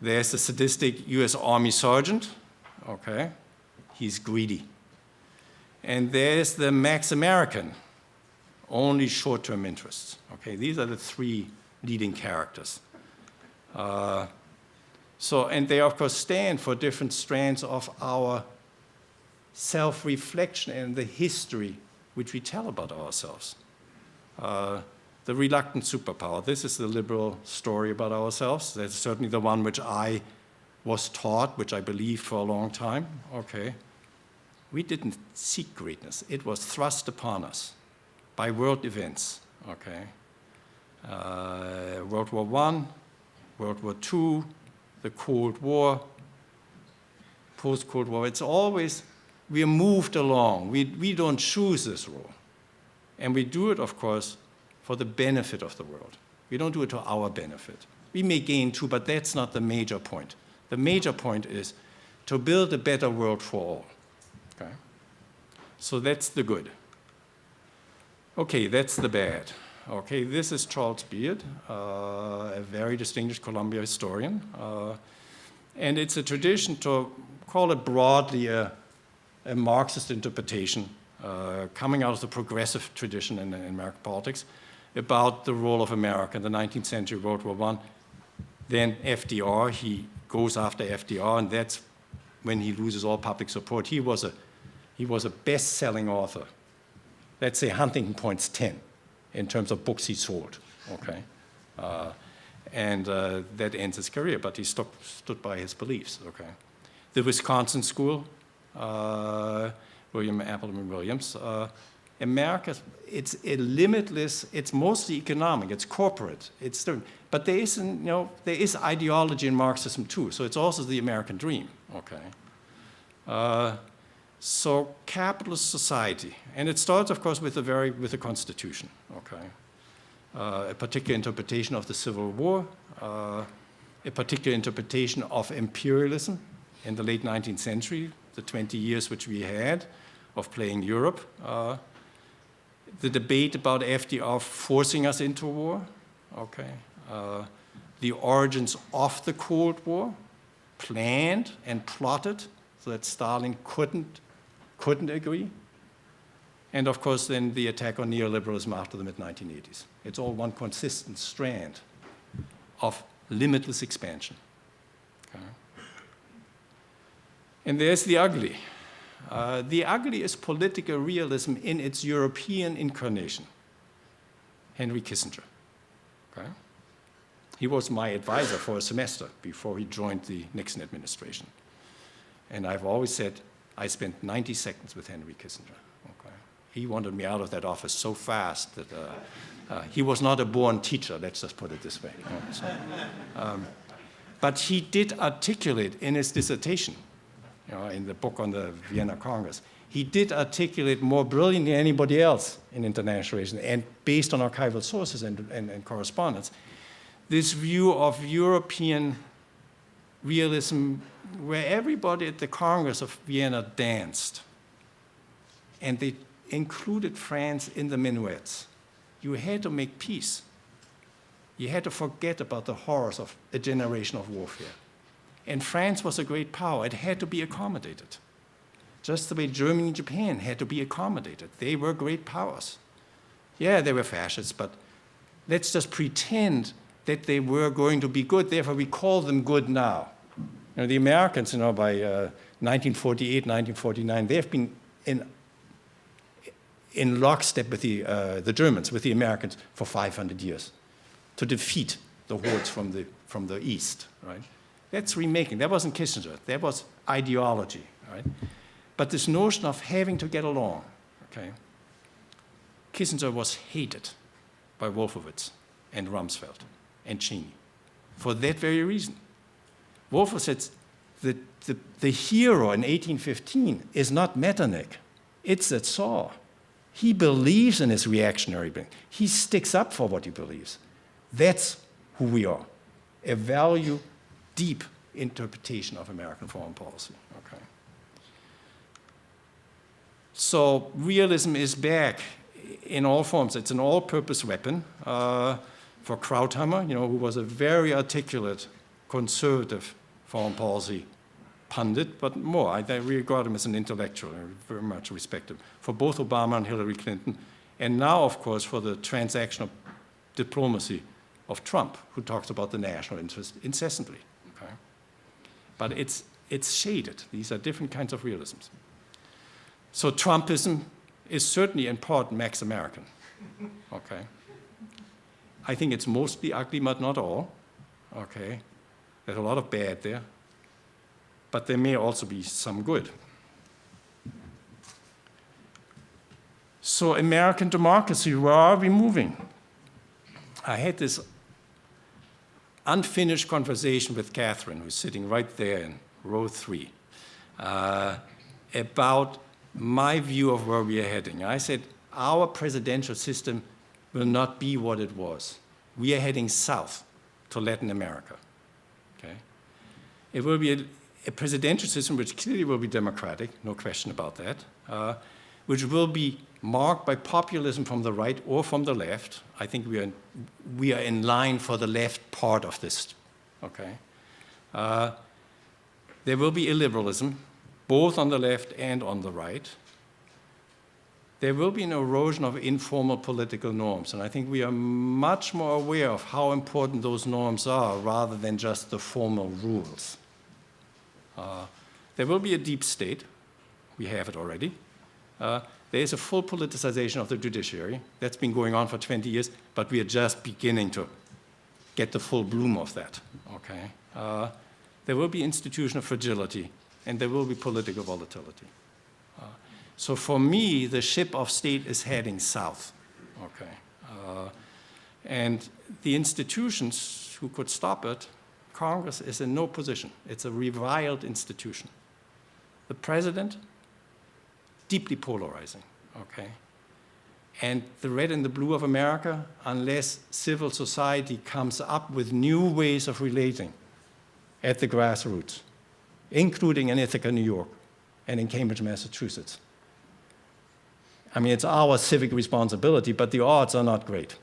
There's the sadistic US Army sergeant, okay? He's greedy. And there's the Max American, only short-term interests, okay? These are the three leading characters. And they, of course, stand for different strands of our self-reflection and the history which we tell about ourselves. The reluctant superpower. This is the liberal story about ourselves. That's certainly the one which I was taught, which I believed for a long time. Okay. We didn't seek greatness. It was thrust upon us by world events. Okay. World War I, World War II, the Cold War, post-Cold War. It's always, we are moved along. We don't choose this role. And we do it, of course, for the benefit of the world. We don't do it to our benefit. We may gain too, but that's not the major point. The major point is to build a better world for all. Okay? So that's the good. Okay, that's the bad. Okay, this is Charles Beard, a very distinguished Columbia historian. And it's a tradition to call it broadly a Marxist interpretation coming out of the progressive tradition in American politics about the role of America in the 19th century, World War I. Then FDR, he goes after FDR, and that's when he loses all public support. He was a best-selling author. Let's say Huntington Point's 10 in terms of books he sold, okay? That ends his career, but he stood by his beliefs, okay? The Wisconsin School, William Appleton Williams, America, it's a limitless, it's mostly economic, it's corporate, but there is ideology in Marxism too, so it's also the American dream, okay? So capitalist society, and it starts, of course, with the Constitution, okay? A particular interpretation of the Civil War, a particular interpretation of imperialism in the late 19th century, the 20 years which we had of playing Europe, the debate about FDR forcing us into war, okay? The origins of the Cold War, planned and plotted so that Stalin couldn't agree. And of course, then the attack on neoliberalism after the mid-1980s. It's all one consistent strand of limitless expansion. Okay? And there's the ugly. The ugly is political realism in its European incarnation. Henry Kissinger. Okay? He was my advisor for a semester before he joined the Nixon administration. And I've always said, I spent 90 seconds with Henry Kissinger. Okay? He wanted me out of that office so fast that he was not a born teacher, let's just put it this way. But he did articulate in his dissertation, in the book on the Vienna Congress, he did articulate more brilliantly than anybody else in international relations, and based on archival sources and correspondence, this view of European realism where everybody at the Congress of Vienna danced, and they included France in the minuets. You had to make peace. You had to forget about the horrors of a generation of warfare. And France was a great power. It had to be accommodated. Just the way Germany and Japan had to be accommodated. They were great powers. Yeah, they were fascists, but let's just pretend that they were going to be good. Therefore, we call them good now. The Americans, by 1948, 1949, they have been in lockstep with the Germans, with the Americans, for 500 years to defeat the hordes from the east, right? That's remaking. That wasn't Kissinger. That was ideology, right? But this notion of having to get along, okay? Kissinger was hated by Wolfowitz and Rumsfeld and Cheney for that very reason. Wolfowitz said the hero in 1815 is not Metternich, it's that Saw. He believes in his reactionary brain. He sticks up for what he believes. That's who we are, a value deep interpretation of American foreign policy. Okay. So realism is back in all forms. It's an all-purpose weapon for Krauthammer, who was a very articulate conservative foreign policy pundit, but more. I regard him as an intellectual. I very much respect him for both Obama and Hillary Clinton, and now, of course, for the transactional diplomacy of Trump, who talks about the national interest incessantly. Okay? But it's shaded. These are different kinds of realisms. So Trumpism is certainly in part Max American. Okay? I think it's mostly ugly, but not all. Okay? There's a lot of bad there. But there may also be some good. So American democracy, where are we moving? I had this unfinished conversation with Catherine, who's sitting right there in row 3, about my view of where we are heading. I said, our presidential system will not be what it was. We are heading south to Latin America. Okay? It will be a presidential system which clearly will be democratic, no question about that, which will be marked by populism from the right or from the left. I think we are in line for the left part of this. Okay? There will be illiberalism, both on the left and on the right. There will be an erosion of informal political norms, and I think we are much more aware of how important those norms are rather than just the formal rules. There will be a deep state. We have it already. There is a full politicization of the judiciary. That's been going on for 20 years, but we are just beginning to get the full bloom of that. Okay? There will be institutional fragility, and there will be political volatility. So for me, the ship of state is heading south. Okay? And the institutions who could stop it, Congress is in no position. It's a reviled institution. The president, deeply polarizing, okay? And the red and the blue of America, unless civil society comes up with new ways of relating at the grassroots, including in Ithaca, New York, and in Cambridge, Massachusetts. I mean, it's our civic responsibility, but the odds are not great.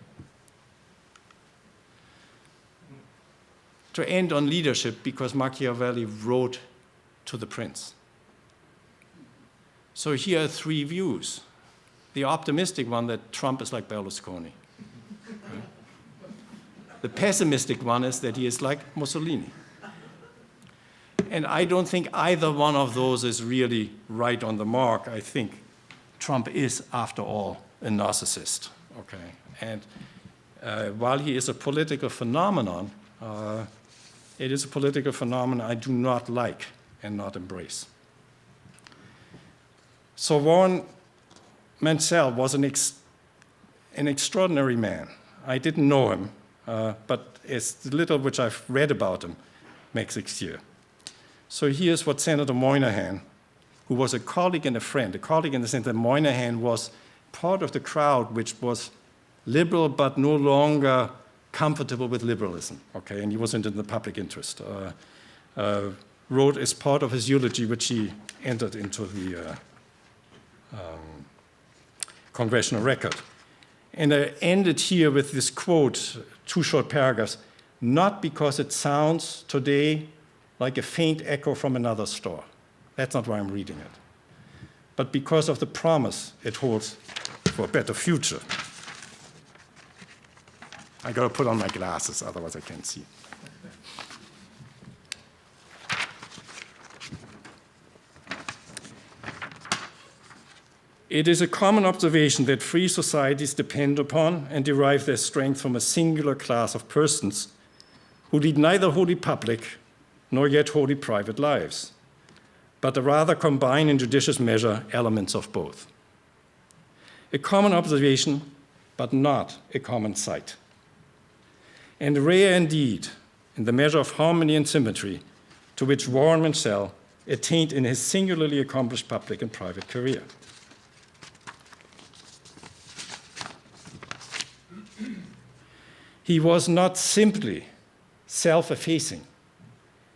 To end on leadership, because Machiavelli wrote to the prince. So here are 3 views. The optimistic one, that Trump is like Berlusconi. Okay? The pessimistic one is that he is like Mussolini. And I don't think either one of those is really right on the mark. I think Trump is, after all, a narcissist. Okay? And while he is a political phenomenon, it is a political phenomenon I do not like and not embrace. So Warren Manshel was an extraordinary man. I didn't know him, but as the little which I've read about him makes it clear. So here's what Senator Moynihan, who was a colleague and a friend, a colleague in the sense that Moynihan was part of the crowd which was liberal but no longer comfortable with liberalism, okay, and he wasn't in the public interest. Wrote as part of his eulogy, which he entered into the congressional record. And I ended here with this quote, 2 short paragraphs, not because it sounds today like a faint echo from another store. That's not why I'm reading it. But because of the promise it holds for a better future. I gotta put on my glasses, otherwise I can't see. It is a common observation that free societies depend upon and derive their strength from a singular class of persons who lead neither wholly public nor yet wholly private lives, but rather combine in judicious measure elements of both. A common observation, but not a common sight. And rare indeed in the measure of harmony and symmetry to which Warren Manshel attained in his singularly accomplished public and private career. He was not simply self-effacing.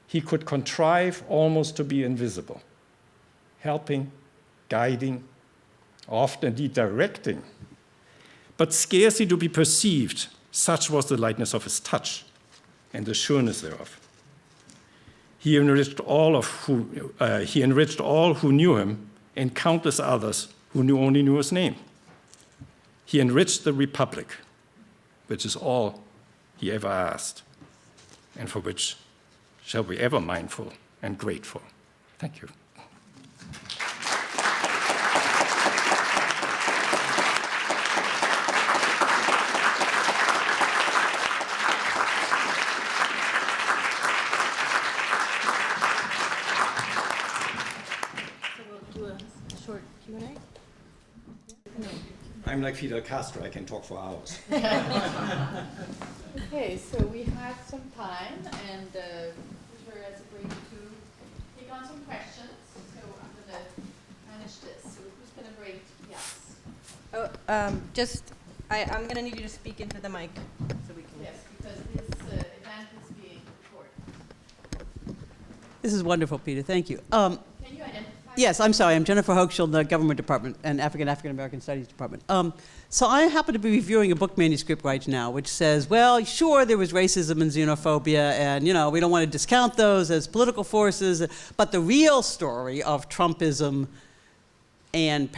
He could contrive almost to be invisible, helping, guiding, often indeed directing, but scarcely to be perceived. Such was the lightness of his touch and the sureness thereof. He enriched all who knew him and countless others who only knew his name. He enriched the republic, which is all he ever asked, and for which shall we ever mindful and grateful. Thank you. Short Q&A? I'm like Fidel Castro, I can talk for hours. Okay, so we have some time, and Peter has agreed to take on some questions. So I'm going to manage this. So who's going to break? Yes. Oh, I'm going to need you to speak into the mic so we can. Yes, because this event is being recorded. This is wonderful, Peter. Thank you. Can you identify? Yes, I'm sorry. I'm Jennifer Hochschild, the Government Department and African American Studies Department. So I happen to be reviewing a book manuscript right now, which says, well, sure, there was racism and xenophobia, and we don't want to discount those as political forces, but the real story of Trumpism and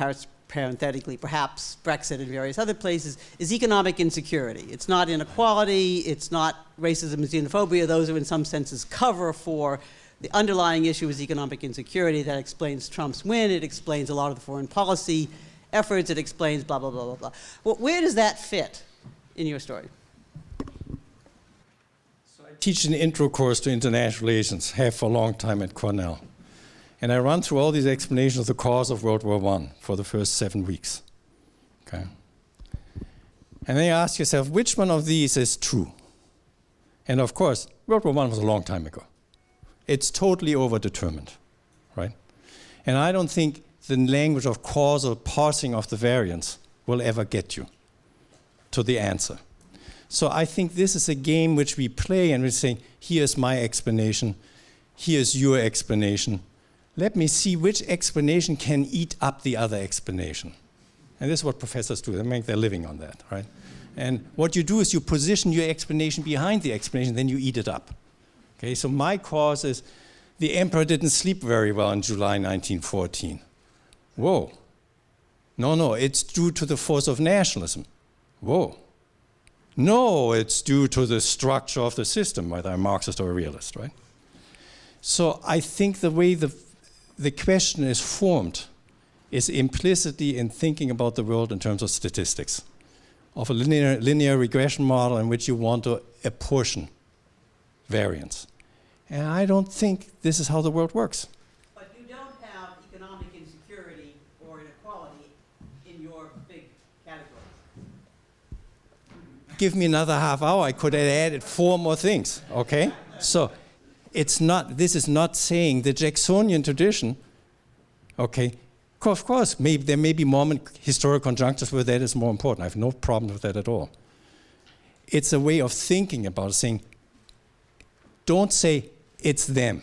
parenthetically, perhaps Brexit and various other places, is economic insecurity. It's not inequality. It's not racism and xenophobia. Those are, in some senses, cover for the underlying issue is economic insecurity. That explains Trump's win. It explains a lot of the foreign policy efforts. It explains blah, blah, blah, blah, blah. Well, where does that fit in your story? So I teach an intro course to international relations, have for a long time at Cornell. And I run through all these explanations of the cause of World War I for the first 7 weeks. Okay? And then you ask yourself, which one of these is true? And of course, World War I was a long time ago. It's totally overdetermined, right? And I don't think the language of causal parsing of the variance will ever get you to the answer. So I think this is a game which we play and we're saying, here's my explanation, here's your explanation. Let me see which explanation can eat up the other explanation. And this is what professors do, they make their living on that, right? And what you do is you position your explanation behind the explanation, then you eat it up. Okay, so my cause is the emperor didn't sleep very well in July 1914. Whoa. No, it's due to the force of nationalism. Whoa. No, it's due to the structure of the system, whether I'm Marxist or a realist, right? So I think the way the question is formed is implicitly in thinking about the world in terms of statistics, of a linear regression model in which you want to apportion variance. And I don't think this is how the world works. But you don't have economic insecurity or inequality in your big categories. Give me another half hour, I could have added 4 more things, okay? So this is not saying the Jacksonian tradition, okay, of course, there may be moment historic conjunctures where that is more important. I have no problem with that at all. It's a way of thinking about it, saying, don't say it's them.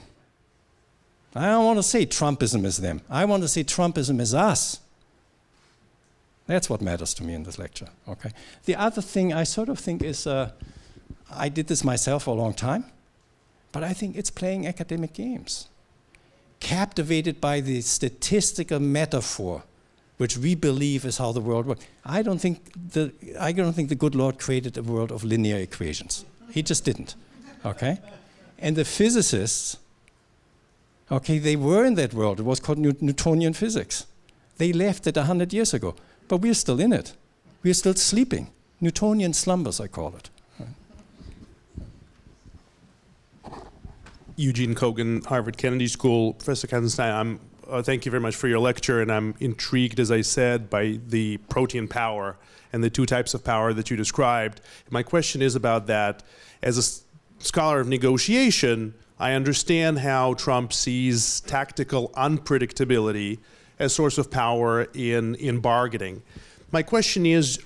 I don't want to say Trumpism is them. I want to say Trumpism is us. That's what matters to me in this lecture, okay? The other thing I sort of think is, I did this myself for a long time, but I think it's playing academic games. Captivated by the statistical metaphor, which we believe is how the world works. I don't think the good Lord created a world of linear equations. He just didn't, okay? And the physicists, okay, they were in that world. It was called Newtonian physics. They left it 100 years ago, but we're still in it. We're still sleeping. Newtonian slumbers, I call it. Eugene Kogan, Harvard Kennedy School. Professor Katzenstein, thank you very much for your lecture, and I'm intrigued, as I said, by the protean power and the 2 types of power that you described. My question is about that. As a scholar of negotiation, I understand how Trump sees tactical unpredictability as source of power in bargaining. My question is,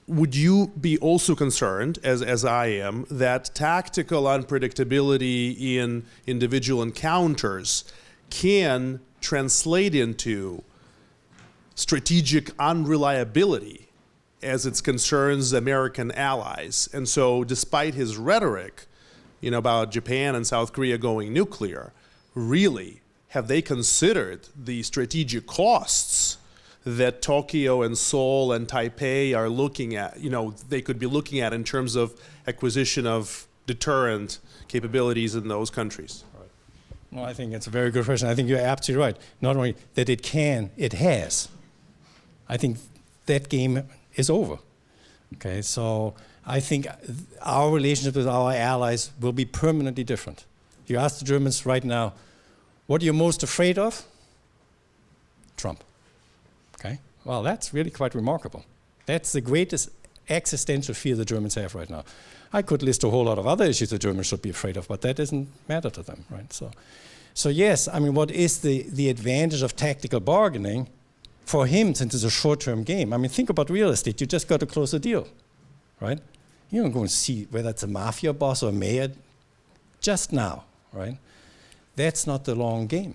would you be also concerned, as I am, that tactical unpredictability in individual encounters can translate into strategic unreliability as it concerns American allies? And so despite his rhetoric, about Japan and South Korea going nuclear, really, have they considered the strategic costs that Tokyo and Seoul and Taipei are looking at, they could be looking at in terms of acquisition of deterrent capabilities in those countries? Well, I think it's a very good question. I think you're absolutely right. Not only that it can, it has. I think that game is over. Okay, so I think our relationship with our allies will be permanently different. You ask the Germans right now, what are you most afraid of? Trump. Okay, well, that's really quite remarkable. That's the greatest existential fear the Germans have right now. I could list a whole lot of other issues the Germans should be afraid of, but that doesn't matter to them, right? So yes, I mean, what is the advantage of tactical bargaining for him, since it's a short-term game? I mean, think about real estate. You just got to close a deal, right? You don't go and see whether it's a mafia boss or a mayor just now, right? That's not the long game.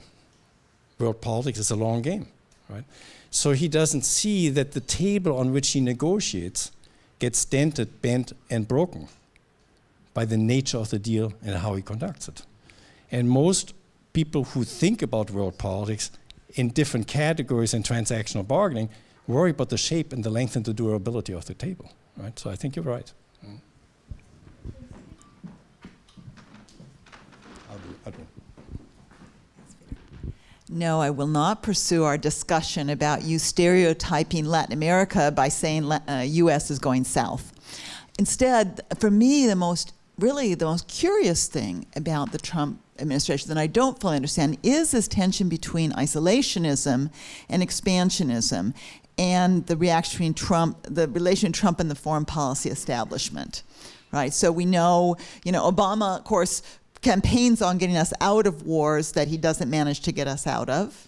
World politics is a long game, right? So he doesn't see that the table on which he negotiates gets dented, bent, and broken by the nature of the deal and how he conducts it. And most people who think about world politics in different categories in transactional bargaining worry about the shape and the length and the durability of the table, right? So I think you're right. I'll do. No, I will not pursue our discussion about you stereotyping Latin America by saying U.S. is going south. Instead, for me, the most curious thing about the Trump administration that I don't fully understand is this tension between isolationism and expansionism, and the reaction between Trump, the relation between Trump and the foreign policy establishment, right? So we know, Obama, of course, campaigns on getting us out of wars that he doesn't manage to get us out of.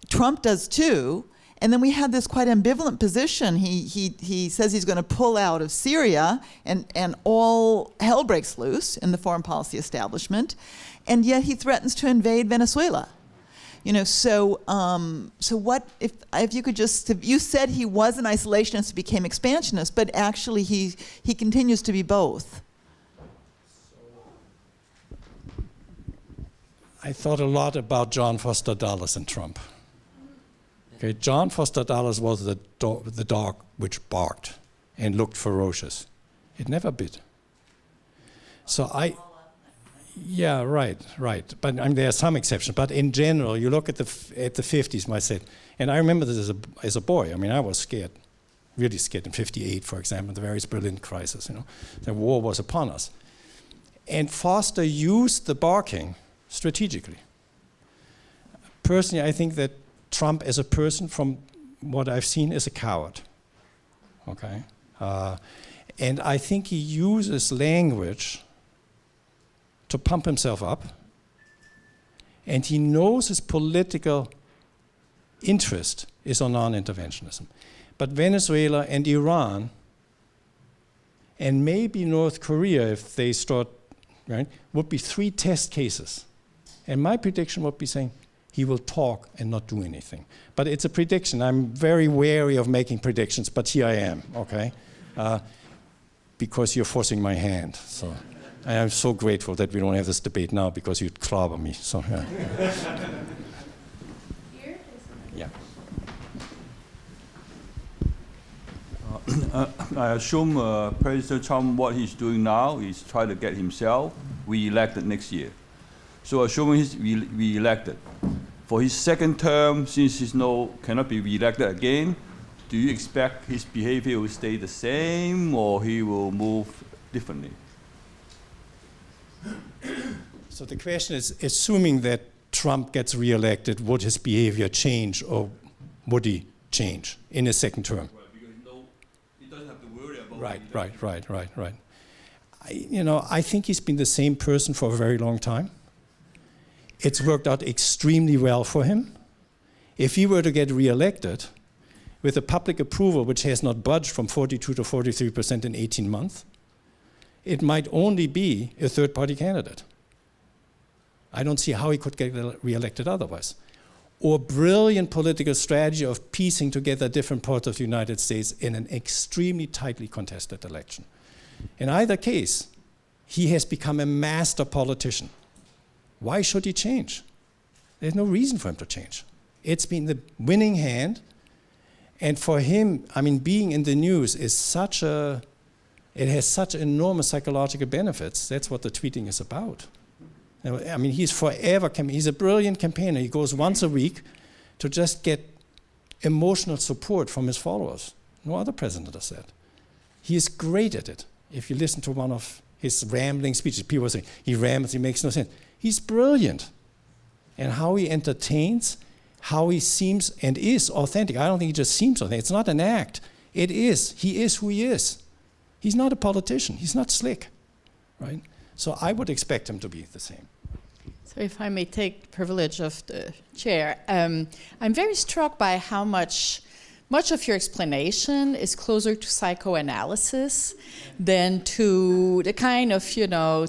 Trump does too. And then we have this quite ambivalent position. He says he's going to pull out of Syria, and all hell breaks loose in the foreign policy establishment, and yet he threatens to invade Venezuela. So what if you could just, you said he was an isolationist, became expansionist, but actually he continues to be both. I thought a lot about John Foster Dulles and Trump. Okay, John Foster Dulles was the dog which barked and looked ferocious. It never bit. So yeah, right. But there are some exceptions. But in general, you look at the 50s, myself, and I remember this as a boy. I mean, I was scared, really scared in '58, for example, the various Berlin crisis. The war was upon us, and Foster used the barking strategically. Personally, I think that Trump as a person, from what I've seen, is a coward, okay? And I think he uses language to pump himself up, and he knows his political interest is on non-interventionism. But Venezuela and Iran, and maybe North Korea, if they start, right, would be 3 test cases. And my prediction would be saying, he will talk and not do anything. But it's a prediction. I'm very wary of making predictions, but here I am, okay? Because you're forcing my hand. So I am so grateful that we don't have this debate now, because you'd clobber me. So yeah. Yeah. I assume President Trump, what he's doing now is try to get himself re-elected next year. So assuming he's re-elected, for his second term, since he cannot be re-elected again, do you expect his behavior will stay the same, or he will move differently? So the question is, assuming that Trump gets re-elected, would his behavior change, or would he change in his second term? Right, because he doesn't have to worry about. Right. I think he's been the same person for a very long time. It's worked out extremely well for him. If he were to get re-elected with a public approval which has not budged from 42 to 43% in 18 months, it might only be a third-party candidate. I don't see how he could get re-elected otherwise. Or brilliant political strategy of piecing together different parts of the United States in an extremely tightly contested election. In either case, he has become a master politician. Why should he change? There's no reason for him to change. It's been the winning hand, And for him, I mean, being in the news is it has such enormous psychological benefits. That's what the tweeting is about. I mean, he's a brilliant campaigner. He goes once a week to just get emotional support from his followers. No other president does that. He is great at it. If you listen to one of his rambling speeches, people say, he rambles, he makes no sense. He's brilliant. And how he entertains, how he seems and is authentic. I don't think he just seems authentic. It's not an act. It is. He is who he is. He's not a politician. He's not slick, right? So I would expect him to be the same. So if I may take the privilege of the chair, I'm very struck by how much of your explanation is closer to psychoanalysis than to the kind of,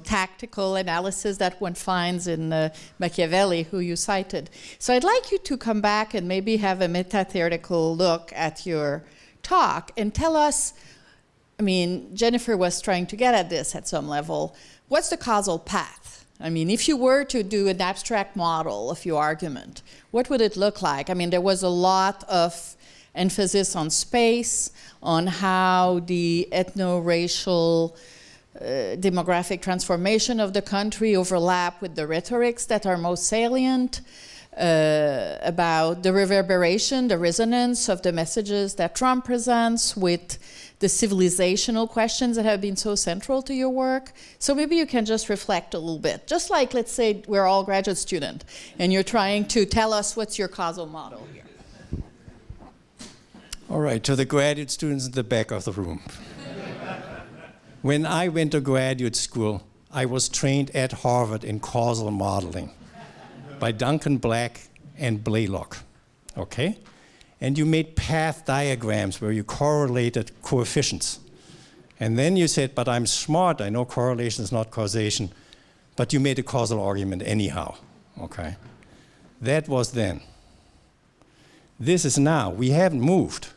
tactical analysis that one finds in Machiavelli, who you cited. So I'd like you to come back and maybe have a meta-theoretical look at your talk and tell us, I mean, Jennifer was trying to get at this at some level. What's the causal path? I mean, if you were to do an abstract model of your argument, what would it look like? I mean, there was a lot of emphasis on space, on how the ethno-racial demographic transformation of the country overlap with the rhetorics that are most salient, about the reverberation, the resonance of the messages that Trump presents with the civilizational questions that have been so central to your work. So maybe you can just reflect a little bit. Just like, let's say, we're all graduate students, and you're trying to tell us what's your causal model here. All right, to the graduate students in the back of the room. When I went to graduate school, I was trained at Harvard in causal modeling by Duncan Black and Blaylock, okay? And you made path diagrams where you correlated coefficients. And then you said, but I'm smart, I know correlation is not causation, but you made a causal argument anyhow, okay? That was then. This is now. We haven't moved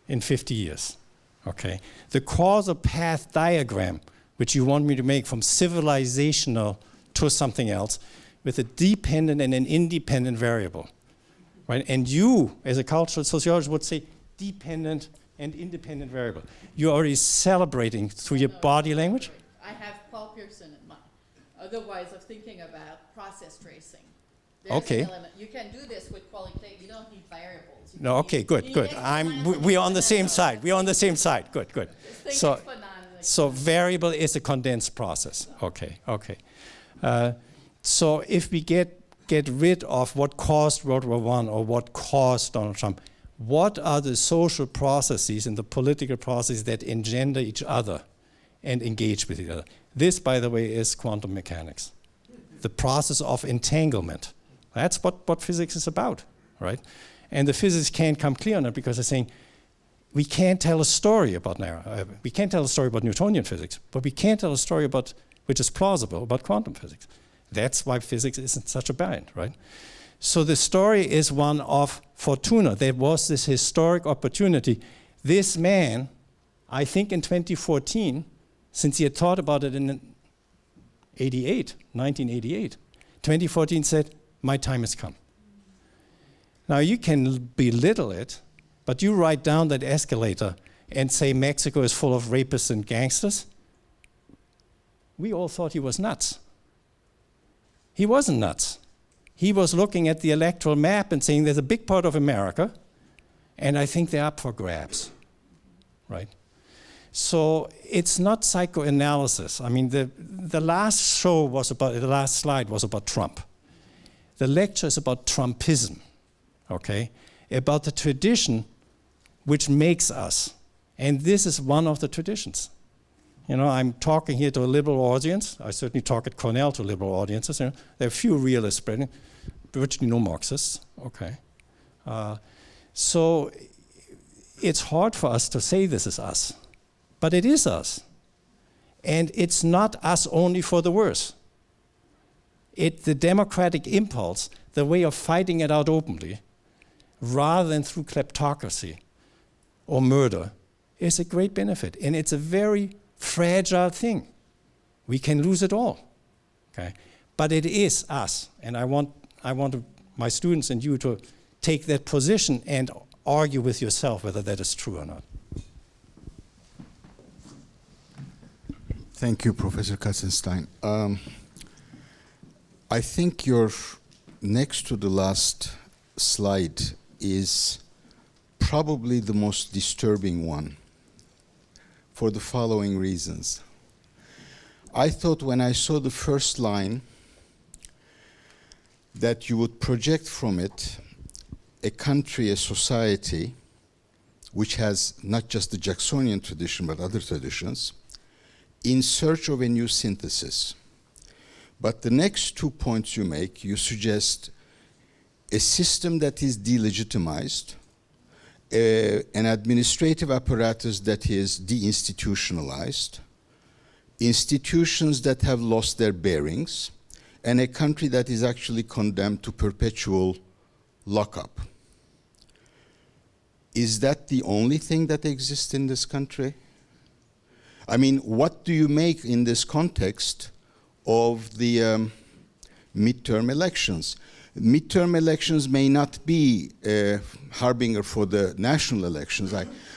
in 50 years, okay? The causal path diagram, which you want me to make from civilizational to something else, with a dependent and an independent variable, right? And you, as a cultural sociologist, would say dependent and independent variable. You're already celebrating through your body language? I have Paul Pearson in mind. Otherwise, of thinking about process tracing. There's Okay. an element. You can do this with qualitative. You don't need variables. You No, don't okay, need- good, you good. need We're on the same side. We're on the same side. Good, good. Think So, exponentially. so variable is a condensed process. Okay, okay. So if we get rid of what caused World War I or what caused Donald Trump, what are the social processes and the political processes that engender each other and engage with each other? This, by the way, is quantum mechanics. The process of entanglement. That's what physics is about, right? And the physicists can't come clear on it because they're saying, we can't tell a story about we can't tell a story about Newtonian physics, but we can't tell a story about, which is plausible, about quantum physics. That's why physics isn't such a bind, right? So the story is one of fortuna. There was this historic opportunity. This man, I think in 2014, since he had thought about it in 1988, 2014 said, my time has come. Now you can belittle it, but you write down that escalator and say Mexico is full of rapists and gangsters. We all thought he was nuts. He wasn't nuts. He was looking at the electoral map and saying there's a big part of America, and I think they're up for grabs, right? So it's not psychoanalysis. I mean, the last slide was about Trump. The lecture is about Trumpism, okay? About the tradition which makes us. And this is one of the traditions. You know, I'm talking here to a liberal audience. I certainly talk at Cornell to liberal audiences. You know, there are few realists spreading, virtually no Marxists, okay? So it's hard for us to say this is us, but it is us. And it's not us only for the worse. The democratic impulse, the way of fighting it out openly, rather than through kleptocracy or murder, is a great benefit. And it's a very fragile thing. We can lose it all, okay? But it is us, and I want my students and you to take that position and argue with yourself whether that is true or not. Thank you, Professor Katzenstein. I think your next to the last slide is probably the most disturbing one for the following reasons. I thought when I saw the first line that you would project from it a country, a society, which has not just the Jacksonian tradition but other traditions, in search of a new synthesis. But the next 2 points you make, you suggest a system that is delegitimized, an administrative apparatus that is deinstitutionalized, institutions that have lost their bearings, and a country that is actually condemned to perpetual lockup. Is that the only thing that exists in this country? I mean, what do you make in this context of the midterm elections? Midterm elections may not be a harbinger for the national elections,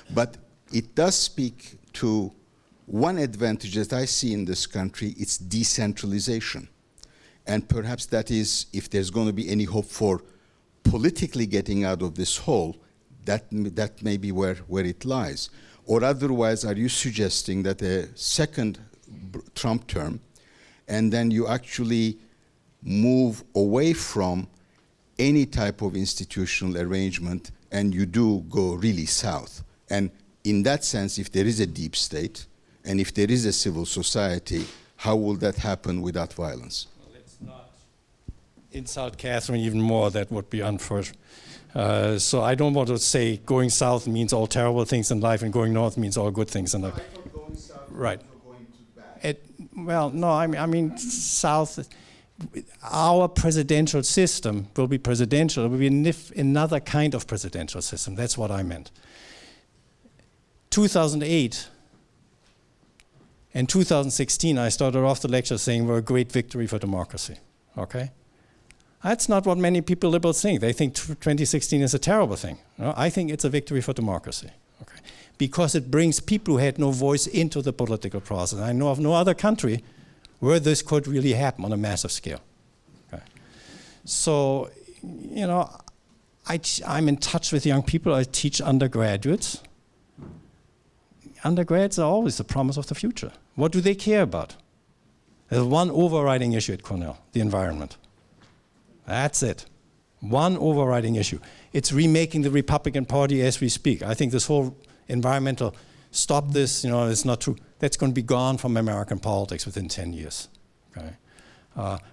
but it does speak to one advantage that I see in this country, it's decentralization. And perhaps that is, if there's going to be any hope for politically getting out of this hole, that may be where it lies. Or otherwise, are you suggesting that a second Trump term, and then you actually move away from any type of institutional arrangement and you do go really south? And in that sense, if there is a deep state and if there is a civil society, how will that happen without violence? Well, let's not insult Catherine even more. That would be unfair. So I don't want to say going south means all terrible things in life and going north means all good things in life. Going south, right. Going to bad. Well, no, I mean south. Our presidential system will be presidential. It will be another kind of presidential system. That's what I meant. 2008 and 2016, I started off the lecture saying we're a great victory for democracy. Okay? That's not what many people liberals think. They think 2016 is a terrible thing. No, I think it's a victory for democracy. Okay? Because it brings people who had no voice into the political process. I know of no other country where this could really happen on a massive scale. Okay. So, you know, I'm in touch with young people. I teach undergraduates. Undergrads are always the promise of the future. What do they care about? There's one overriding issue at Cornell, the environment. That's it. One overriding issue. It's remaking the Republican Party as we speak. I think this whole environmental, stop this, you know, it's not true. That's going to be gone from American politics within 10 years. Okay?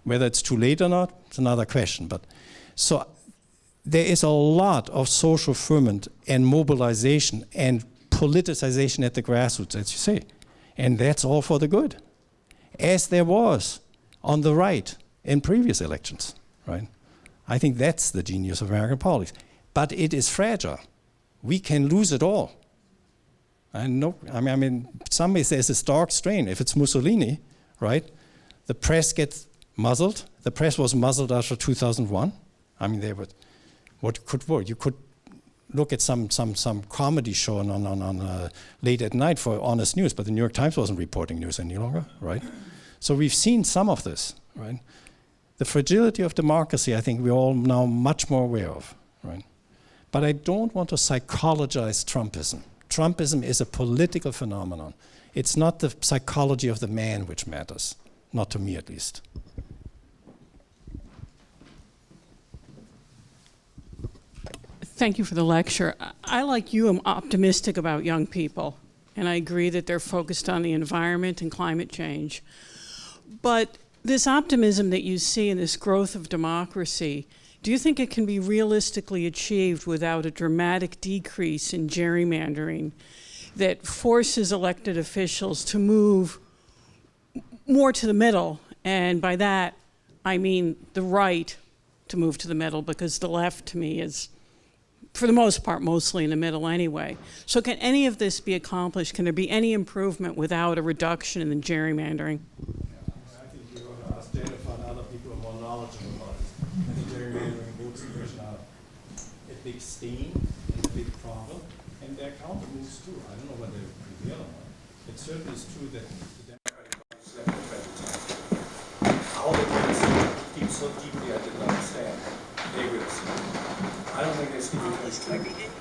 Whether it's too late or not, it's another question. But so there is a lot of social ferment and mobilization and politicization at the grassroots, as you say. And that's all for the good, as there was on the right in previous elections. Right? I think that's the genius of American politics. But it is fragile. We can lose it all. I mean, somebody says it's dark strain. If it's Mussolini, right, the press gets muzzled. The press was muzzled after 2001. I mean, they would. What could work? You could look at some comedy show on late at night for honest news, but the New York Times wasn't reporting news any longer, right? So we've seen some of this, right? The fragility of democracy, I think we're all now much more aware of, right? But I don't want to psychologize Trumpism. Trumpism is a political phenomenon. It's not the psychology of the man which matters, not to me at least. Thank you for the lecture. I, like you, am optimistic about young people, and I agree that they're focused on the environment and climate change. But this optimism that you see in this growth of democracy, do you think it can be realistically achieved without a dramatic decrease in gerrymandering that forces elected officials to move more to the middle? And by that, I mean the right to move to the middle, because the left, to me, is, for the most part, mostly in the middle anyway. So can any of this be accomplished? Can there be any improvement without a reduction in the gerrymandering? I think you're going to ask Jennifer and other people who are more knowledgeable about this. I think gerrymandering votes are a big stain in the big problem, and their counter moves too. I don't know whether they prevail or not. It certainly is true that the Democratic Party slept at 20 times. How they will deep so deeply I didn't understand. They will see. I don't think they see it.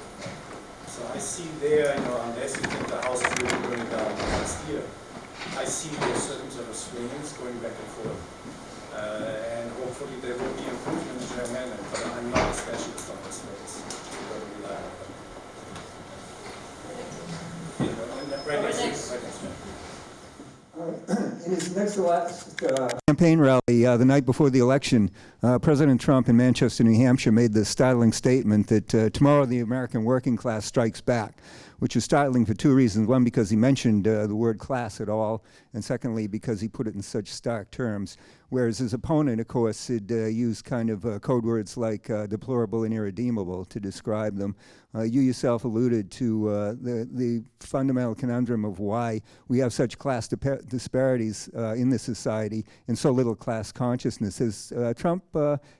So I see there, unless you think the house is really burning down last year, I see there certain sort of swings going back and forth. And hopefully there will be improvement in Germany, but I'm not a specialist on this space. In his next to last campaign rally the night before the election, President Trump in Manchester, New Hampshire, made the startling statement that tomorrow the American working class strikes back, which is startling for two reasons. One, because he mentioned the word class at all, and secondly, because he put it in such stark terms. Whereas his opponent, of course, had used kind of code words like deplorable and irredeemable to describe them. You yourself alluded to the fundamental conundrum of why we have such class disparities in this society and so little class consciousness. Has Trump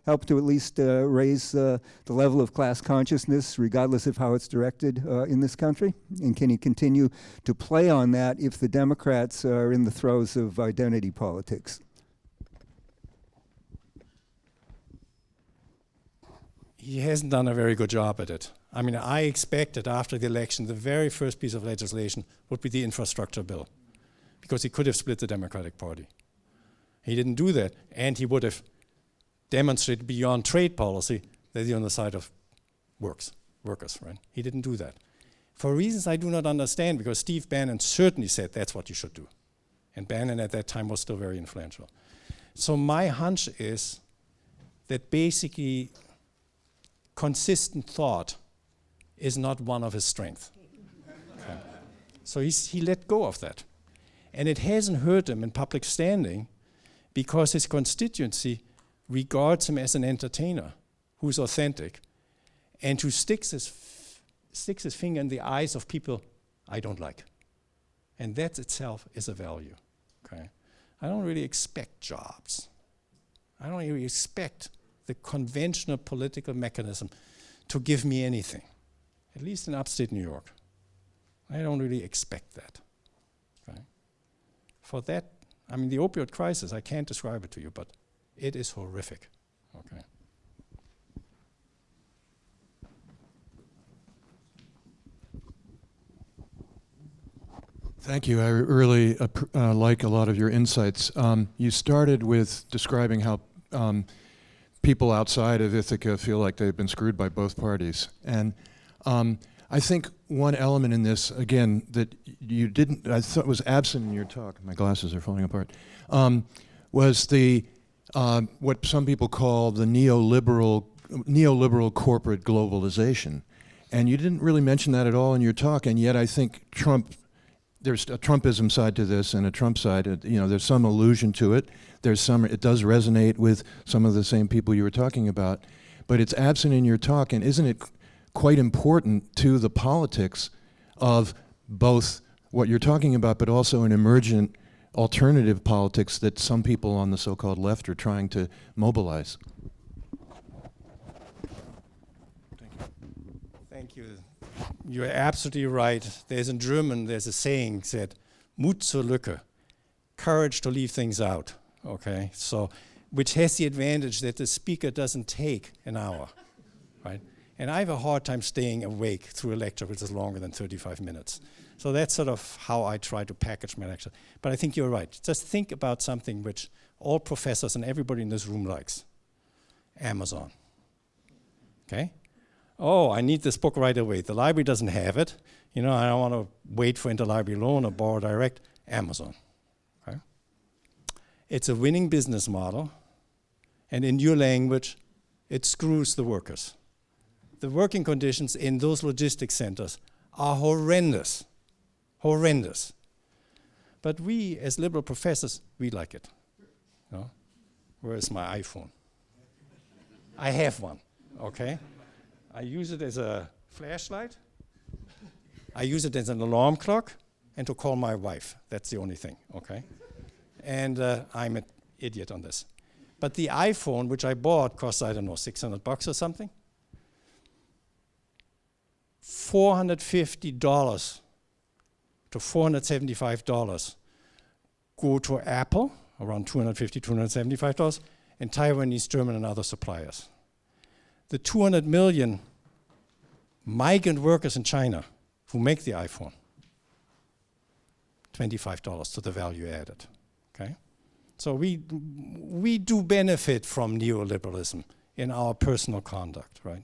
helped to at least raise the level of class consciousness, regardless of how it's directed in this country? And can he continue to play on that if the Democrats are in the throes of identity politics? He hasn't done a very good job at it. I mean, I expected after the election, the very first piece of legislation would be the infrastructure bill, because he could have split the Democratic Party. He didn't do that, and he would have demonstrated beyond trade policy that he's on the side of workers, right? He didn't do that. For reasons I do not understand, because Steve Bannon certainly said that's what you should do. And Bannon at that time was still very influential. So my hunch is that basically consistent thought is not one of his strengths. Okay. So he let go of that. And it hasn't hurt him in public standing because his constituency regards him as an entertainer who's authentic and who sticks his finger in the eyes of people I don't like. And that itself is a value. Okay. I don't really expect jobs. I don't really expect the conventional political mechanism to give me anything, at least in upstate New York. I don't really expect that. Okay. For that, I mean, the opioid crisis, I can't describe it to you, but it is horrific. Okay. Thank you. I really like a lot of your insights. You started with describing how people outside of Ithaca feel like they've been screwed by both parties. And I think one element in this, again, that you didn't, I thought was absent in your talk, my glasses are falling apart, was the, what some people call the neoliberal corporate globalization. And you didn't really mention that at all in your talk, and yet I think there's a Trumpism side to this and a Trump side. There's some allusion to it. It does resonate with some of the same people you were talking about, but it's absent in your talk. And isn't it quite important to the politics of both what you're talking about, but also an emergent alternative politics that some people on the so-called left are trying to mobilize? Thank you. You're absolutely right. In German, there's a saying said, Mut zur Lücke, courage to leave things out. Okay, so, which has the advantage that the speaker doesn't take an hour, right? And I have a hard time staying awake through a lecture which is longer than 35 minutes. So that's sort of how I try to package my lecture. But I think you're right. Just think about something which all professors and everybody in this room likes. Amazon, okay? Oh, I need this book right away. The library doesn't have it. I don't want to wait for interlibrary loan or borrow direct. Amazon. Okay? It's a winning business model, and in your language, it screws the workers. The working conditions in those logistics centers are horrendous. Horrendous. But we, as liberal professors, we like it. Where is my iPhone? I have one, okay? I use it as a flashlight. I use it as an alarm clock and to call my wife. That's the only thing, okay? And I'm an idiot on this. But the iPhone, which I bought, costs, I don't know, $600 or something. $450 to $475 go to Apple, around $250, $275, and Taiwanese, German, and other suppliers. The 200 million migrant workers in China who make the iPhone, $25 to the value added, okay? So we do benefit from neoliberalism in our personal conduct, right?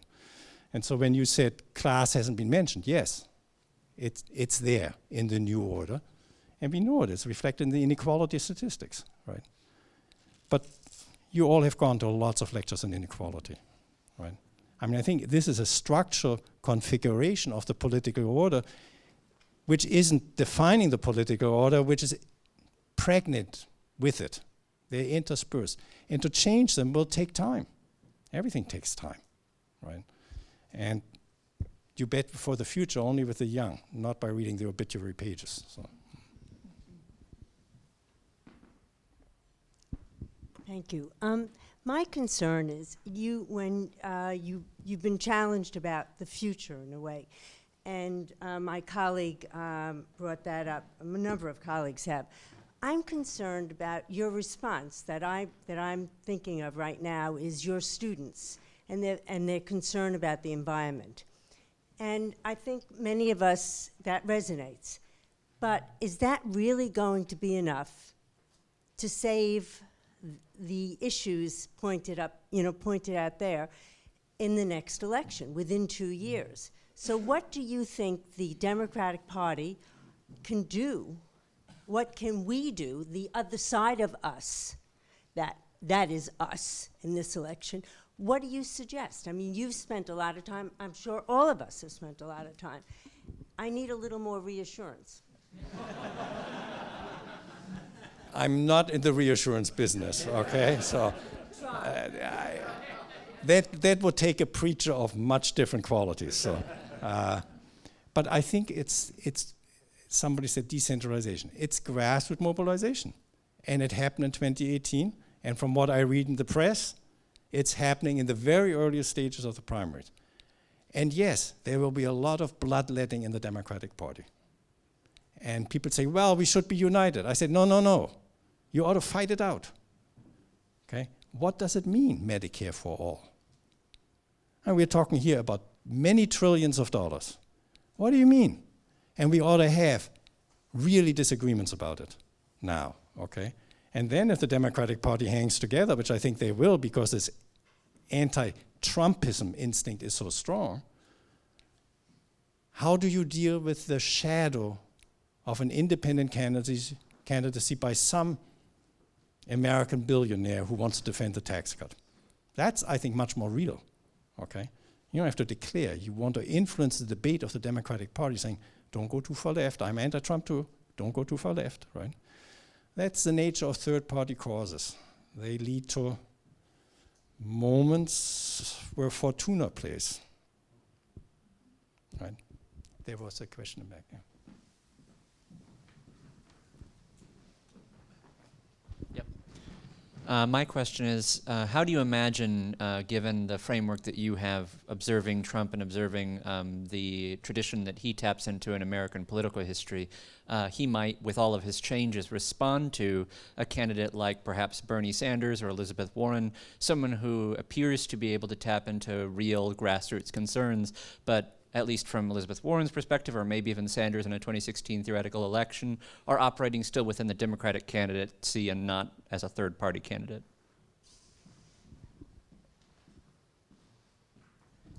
And so when you said class hasn't been mentioned, yes, it's there in the new order, and we know it is reflected in the inequality statistics, right? But you all have gone to lots of lectures on inequality, right? I mean, I think this is a structural configuration of the political order which isn't defining the political order, which is pregnant with it. They're interspersed. And to change them will take time. Everything takes time, right? And you bet for the future only with the young, not by reading the obituary pages. So. Thank you. My concern is you've been challenged about the future in a way, and my colleague brought that up. A number of colleagues have. I'm concerned about your response that I'm thinking of right now is your students and their concern about the environment, and I think many of us that resonates. But is that really going to be enough to save the issues pointed out there in the next election within 2 years? So what do you think the Democratic Party can do? What can we do, the other side of us, that is us in this election? What do you suggest? I mean, you've spent a lot of time, I'm sure all of us have spent a lot of time. I need a little more reassurance. I'm not in the reassurance business, okay? So that would take a preacher of much different qualities. So, but I think it's somebody said decentralization. It's grassroots mobilization, and it happened in 2018. And from what I read in the press, it's happening in the very earliest stages of the primaries. And yes, there will be a lot of bloodletting in the Democratic Party. And people say, well, we should be united. I said, no, no, no. You ought to fight it out. Okay? What does it mean, Medicare for all? And we're talking here about many trillions of dollars. What do you mean? And we ought to have really disagreements about it now, okay? And then if the Democratic Party hangs together, which I think they will because this anti-Trumpism instinct is so strong, how do you deal with the shadow of an independent candidacy by some American billionaire who wants to defend the tax cut? That's, I think, much more real, okay? You don't have to declare. You want to influence the debate of the Democratic Party saying, don't go too far left. I'm anti-Trump too. Don't go too far left, right? That's the nature of third-party causes. They lead to moments where fortuna plays, right? There was a question back there. My question is, how do you imagine, given the framework that you have, observing Trump and observing the tradition that he taps into in American political history, he might, with all of his changes, respond to a candidate like perhaps Bernie Sanders or Elizabeth Warren, someone who appears to be able to tap into real grassroots concerns, but at least from Elizabeth Warren's perspective, or maybe even Sanders in a 2016 theoretical election, are operating still within the Democratic candidacy and not as a third-party candidate?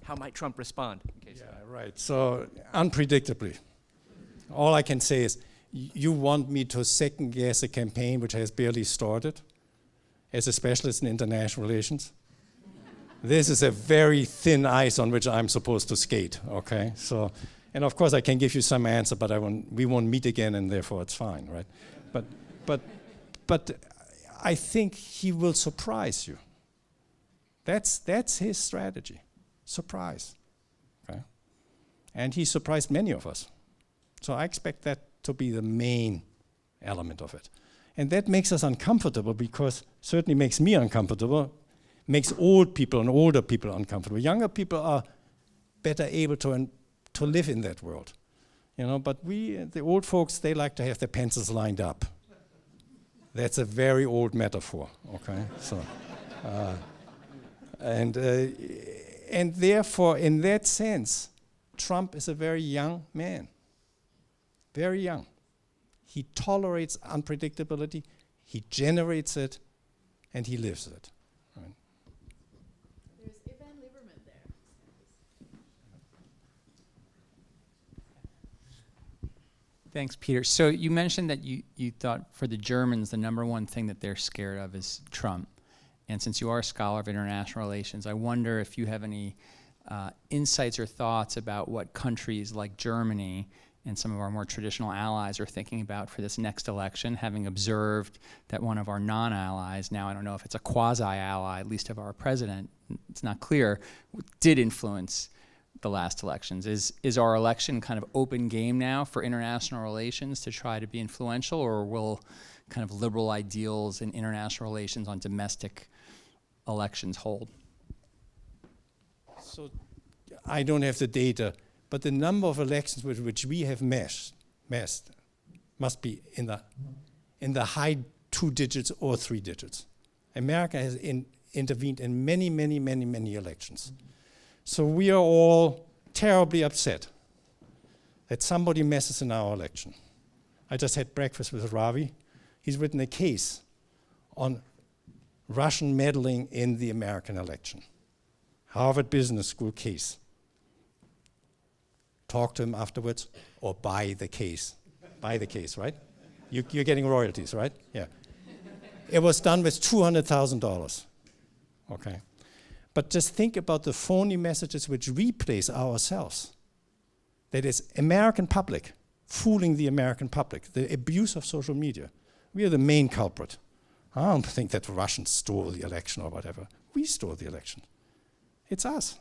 How might Trump respond? Yeah, right. So, unpredictably. All I can say is, you want me to second-guess a campaign which has barely started as a specialist in international relations? This is a very thin ice on which I'm supposed to skate, okay? So, and of course I can give you some answer, but we won't meet again and therefore it's fine, right? But I think he will surprise you. That's his strategy, surprise, okay? And he surprised many of us. So I expect that to be the main element of it. And that makes us uncomfortable because certainly makes me uncomfortable, makes old people and older people uncomfortable. Younger people are better able to to live in that world. You know, but the old folks, they like to have their pencils lined up. That's a very old metaphor, okay? So, and therefore, in that sense, Trump is a very young man, very young. He tolerates unpredictability, he generates it, and he lives it. Right? There's Ivan Lieberman there. Thanks, Peter. So you mentioned that you thought for the Germans, the number one thing that they're scared of is Trump. And since you are a scholar of international relations, I wonder if you have any insights or thoughts about what countries like Germany and some of our more traditional allies are thinking about for this next election, having observed that one of our non-allies, now I don't know if it's a quasi-ally, at least of our president, it's not clear, did influence the last elections. Is our election kind of open game now for international relations to try to be influential, or will kind of liberal ideals in international relations on domestic elections hold? So I don't have the data, but the number of elections with which we have messed must be in the high 2 digits or 3 digits. America has intervened in many elections. So we are all terribly upset that somebody messes in our election. I just had breakfast with Ravi. He's written a case on Russian meddling in the American election. Harvard Business School case. Talk to him afterwards or buy the case. Buy the case, right? You're getting royalties, right? Yeah. It was done with $200,000. Okay. But just think about the phony messages which we place ourselves. That is American public, fooling the American public, the abuse of social media. We are the main culprit. I don't think that the Russians stole the election or whatever. We stole the election. It's us.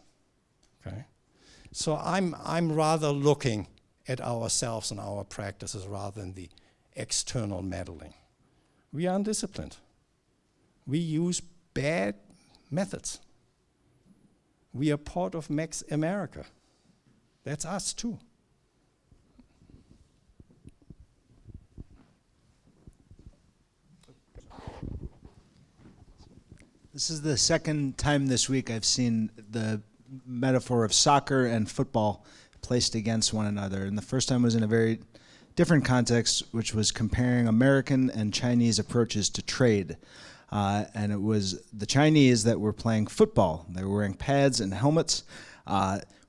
Okay. So I'm rather looking at ourselves and our practices rather than the external meddling. We are undisciplined. We use bad methods. We are part of Max America. That's us too. This is the second time this week I've seen the metaphor of soccer and football placed against one another. And the first time was in a very different context, which was comparing American and Chinese approaches to trade. And it was the Chinese that were playing football. They were wearing pads and helmets,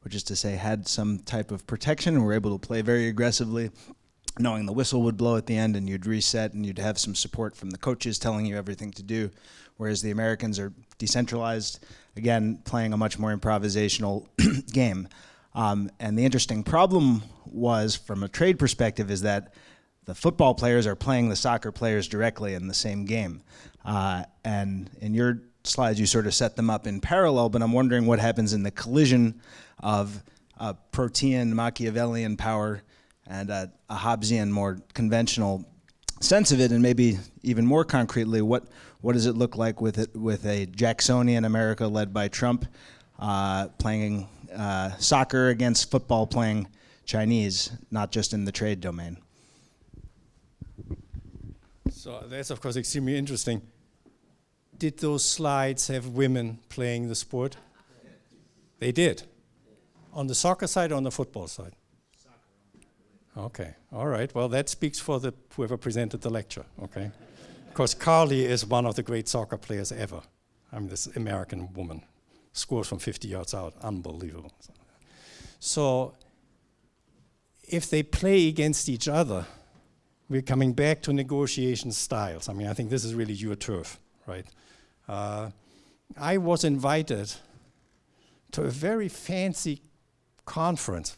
which is to say had some type of protection and were able to play very aggressively, knowing the whistle would blow at the end and you'd reset and you'd have some support from the coaches telling you everything to do. Whereas the Americans are decentralized, again, playing a much more improvisational game. And the interesting problem was, from a trade perspective, is that the football players are playing the soccer players directly in the same game. And in your slides, you sort of set them up in parallel, but I'm wondering what happens in the collision of protean Machiavellian power and a Hobbesian, more conventional sense of it, and maybe even more concretely, what does it look like with a Jacksonian America led by Trump playing soccer against football playing Chinese, not just in the trade domain? So that's of course extremely interesting. Did those slides have women playing the sport? They did. On the soccer side or on the football side? Okay, all right. Well, that speaks for whoever presented the lecture, okay? Because Carly is one of the great soccer players ever. I mean, this American woman scores from 50 yards out, unbelievable. So if they play against each other, we're coming back to negotiation styles. I mean, I think this is really your turf, right? I was invited to a very fancy conference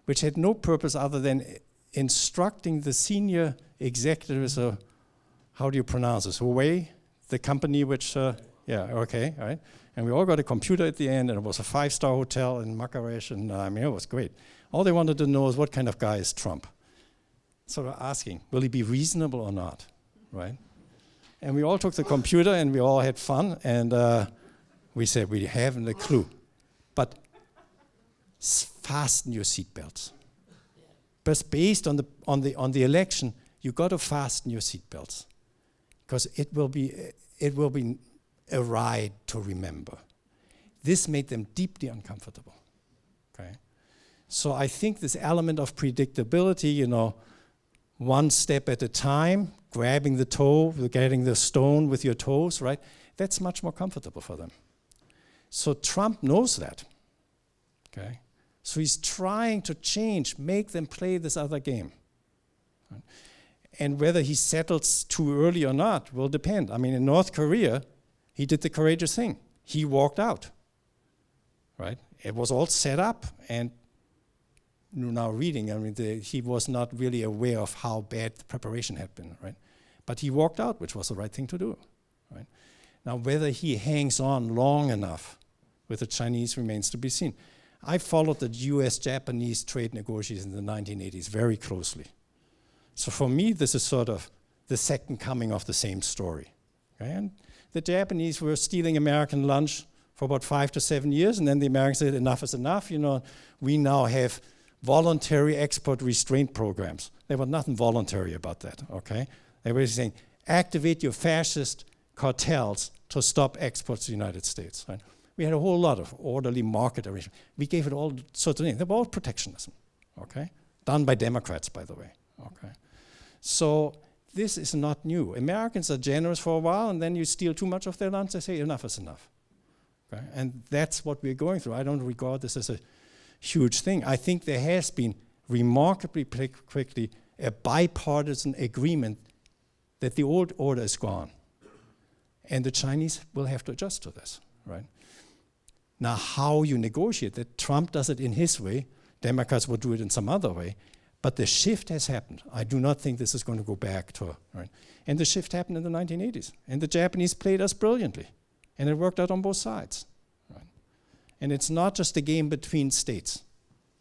which had no purpose other than instructing the senior executives of, how do you pronounce this, Huawei, the company which, yeah, okay, all right. And we all got a computer at the end, and it was a 5-star hotel in Marrakesh, and I mean, it was great. All they wanted to know is what kind of guy is Trump. So we're asking, will he be reasonable or not, right? And we all took the computer, and we all had fun, and we said, we haven't a clue. But fasten your seatbelts. But based on the election, you got to fasten your seatbelts, because it will be a ride to remember. This made them deeply uncomfortable. Okay, so I think this element of predictability, you know, one step at a time, grabbing the toe, getting the stone with your toes, right? That's much more comfortable for them. So Trump knows that. Okay, so he's trying to change, make them play this other game. Right? And whether he settles too early or not will depend. I mean, in North Korea, he did the courageous thing. He walked out, right? It was all set up, and now reading, I mean, he was not really aware of how bad the preparation had been, right? But he walked out, which was the right thing to do, right? Now, whether he hangs on long enough with the Chinese remains to be seen. I followed the US-Japanese trade negotiations in the 1980s very closely. So for me, this is sort of the second coming of the same story. Okay? And the Japanese were stealing American lunch for about 5 to 7 years, and then the Americans said, enough is enough. You know, we now have voluntary export restraint programs. There was nothing voluntary about that, okay? They were saying, activate your fascist cartels to stop exports to the United States, right? We had a whole lot of orderly market arrangements. We gave it all sorts of things. They were all protectionism, okay? Done by Democrats, by the way, okay? So this is not new. Americans are generous for a while, and then you steal too much of their lunch, they say enough is enough. Okay? And that's what we're going through. I don't regard this as a huge thing. I think there has been remarkably quickly a bipartisan agreement that the old order is gone. And the Chinese will have to adjust to this, right? Now, how you negotiate that, Trump does it in his way, Democrats will do it in some other way, but the shift has happened. I do not think this is going to go back to, right? And the shift happened in the 1980s. And the Japanese played us brilliantly. And it worked out on both sides, right? And it's not just a game between states.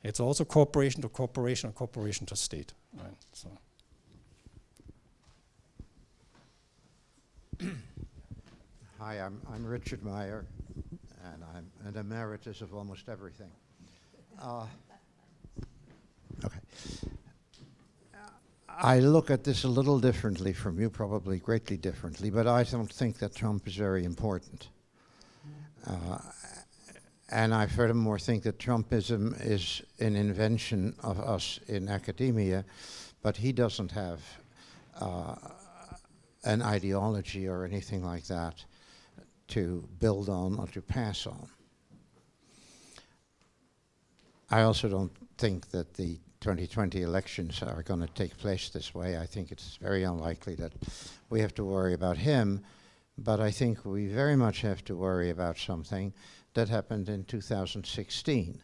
It's also corporation to corporation or corporation to state, right? So. Hi, I'm Richard Meyer, and I'm an emeritus of almost everything. Okay. I look at this a little differently from you, probably greatly differently, but I don't think that Trump is very important. And I furthermore think that Trumpism is an invention of us in academia, but he doesn't have an ideology or anything like that to build on or to pass on. I also don't think that the 2020 elections are going to take place this way. I think it's very unlikely that we have to worry about him, but I think we very much have to worry about something that happened in 2016,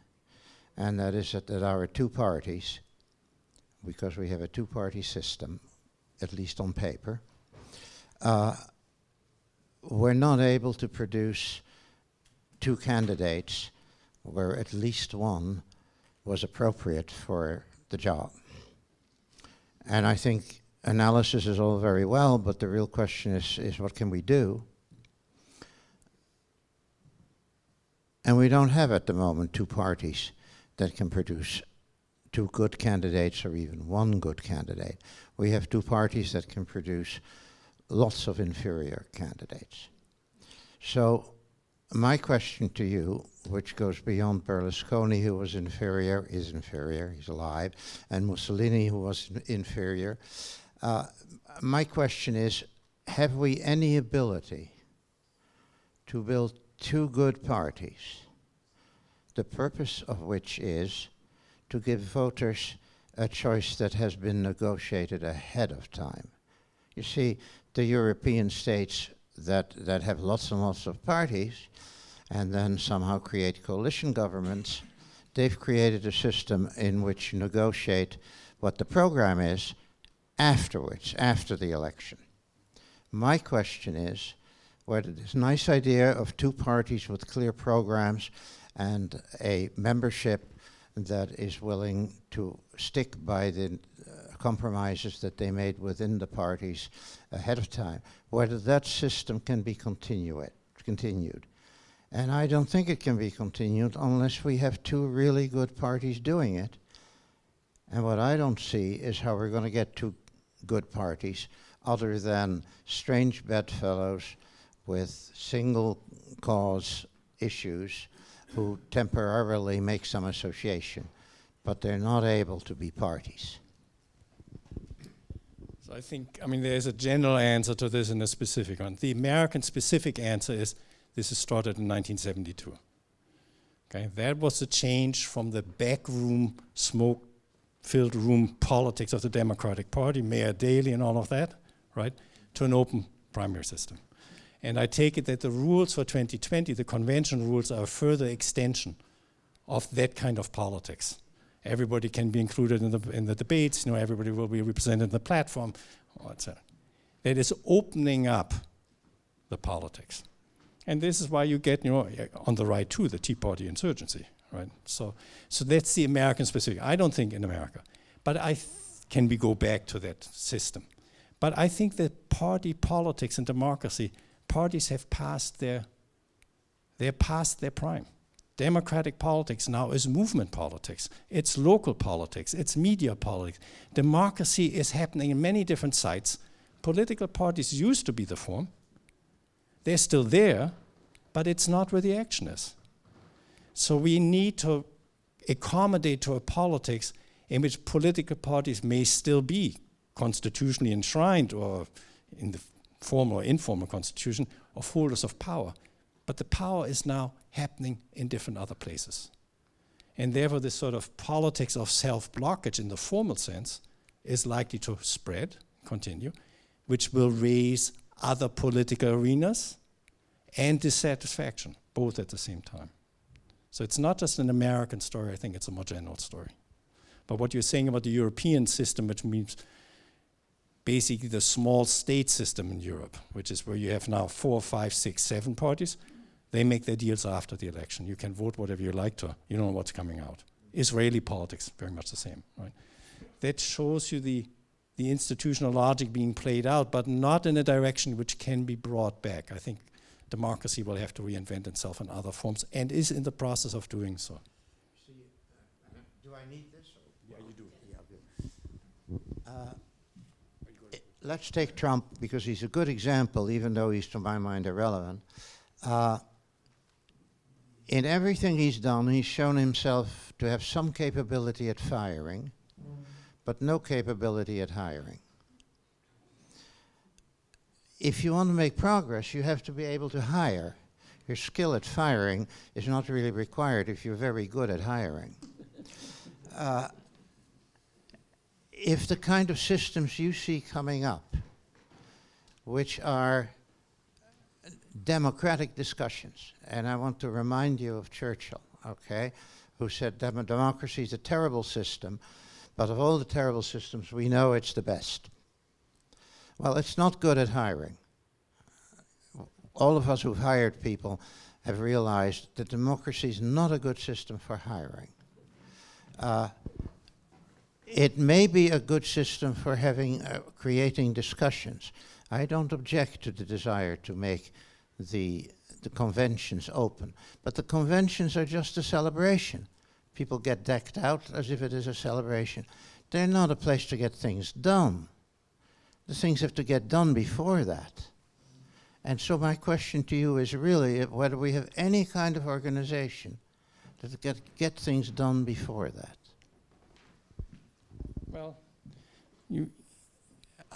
and that is that there are two parties, because we have a two-party system, at least on paper. We're not able to produce two candidates where at least one was appropriate for the job. And I think analysis is all very well, but the real question is what can we do? And we don't have at the moment two parties that can produce two good candidates or even one good candidate. We have two parties that can produce lots of inferior candidates. So my question to you, which goes beyond Berlusconi, who was inferior, is inferior, he's alive, and Mussolini, who was inferior. My question is, have we any ability to build two good parties, the purpose of which is to give voters a choice that has been negotiated ahead of time? You see, the European states that have lots and lots of parties and then somehow create coalition governments, they've created a system in which you negotiate what the program is afterwards, after the election. My question is, whether this nice idea of two parties with clear programs and a membership that is willing to stick by the compromises that they made within the parties ahead of time, whether that system can be continued. And I don't think it can be continued unless we have two really good parties doing it. And what I don't see is how we're going to get two good parties other than strange bedfellows with single cause issues who temporarily make some association, but they're not able to be parties. So I think, there's a general answer to this and a specific one. The American specific answer is this is started in 1972. Okay, that was a change from the backroom, smoke-filled room politics of the Democratic Party, Mayor Daley and all of that, right, to an open primary system. And I take it that the rules for 2020, the convention rules, are a further extension of that kind of politics. Everybody can be included in the debates, everybody will be represented in the platform, etc. That is opening up the politics. And this is why you get, on the right too, the Tea Party insurgency, right? So that's the American specific. I don't think in America, but can we go back to that system? But I think that party politics and democracy, parties have passed they're past their prime. Democratic politics now is movement politics. It's local politics. It's media politics. Democracy is happening in many different sites. Political parties used to be the form. They're still there, but it's not where the action is. So we need to accommodate to a politics in which political parties may still be constitutionally enshrined or in the formal or informal constitution of holders of power. But the power is now happening in different other places. And therefore this sort of politics of self-blockage in the formal sense is likely to spread, continue, which will raise other political arenas and dissatisfaction, both at the same time. So it's not just an American story, I think it's a more general story. But what you're saying about the European system, which means basically the small state system in Europe, which is where you have now 4, 5, 6, 7 parties, they make their deals after the election. You can vote whatever you like to, you don't know what's coming out. Israeli politics, very much the same, right? That shows you the institutional logic being played out, but not in a direction which can be brought back. I think democracy will have to reinvent itself in other forms and is in the process of doing so. Do I need this? Yeah, you do. Yeah, let's take Trump, because he's a good example, even though he's, to my mind, irrelevant. In everything he's done, he's shown himself to have some capability at firing, but no capability at hiring. If you want to make progress, you have to be able to hire. Your skill at firing is not really required if you're very good at hiring. If the kind of systems you see coming up, which are democratic discussions, and I want to remind you of Churchill, okay, who said democracy is a terrible system, but of all the terrible systems, we know it's the best. Well, it's not good at hiring. All of us who've hired people have realized that democracy is not a good system for hiring. It may be a good system for having creating discussions. I don't object to the desire to make the conventions open, but the conventions are just a celebration. People get decked out as if it is a celebration. They're not a place to get things done. The things have to get done before that. And so my question to you is really whether we have any kind of organization that get things done before that. Well,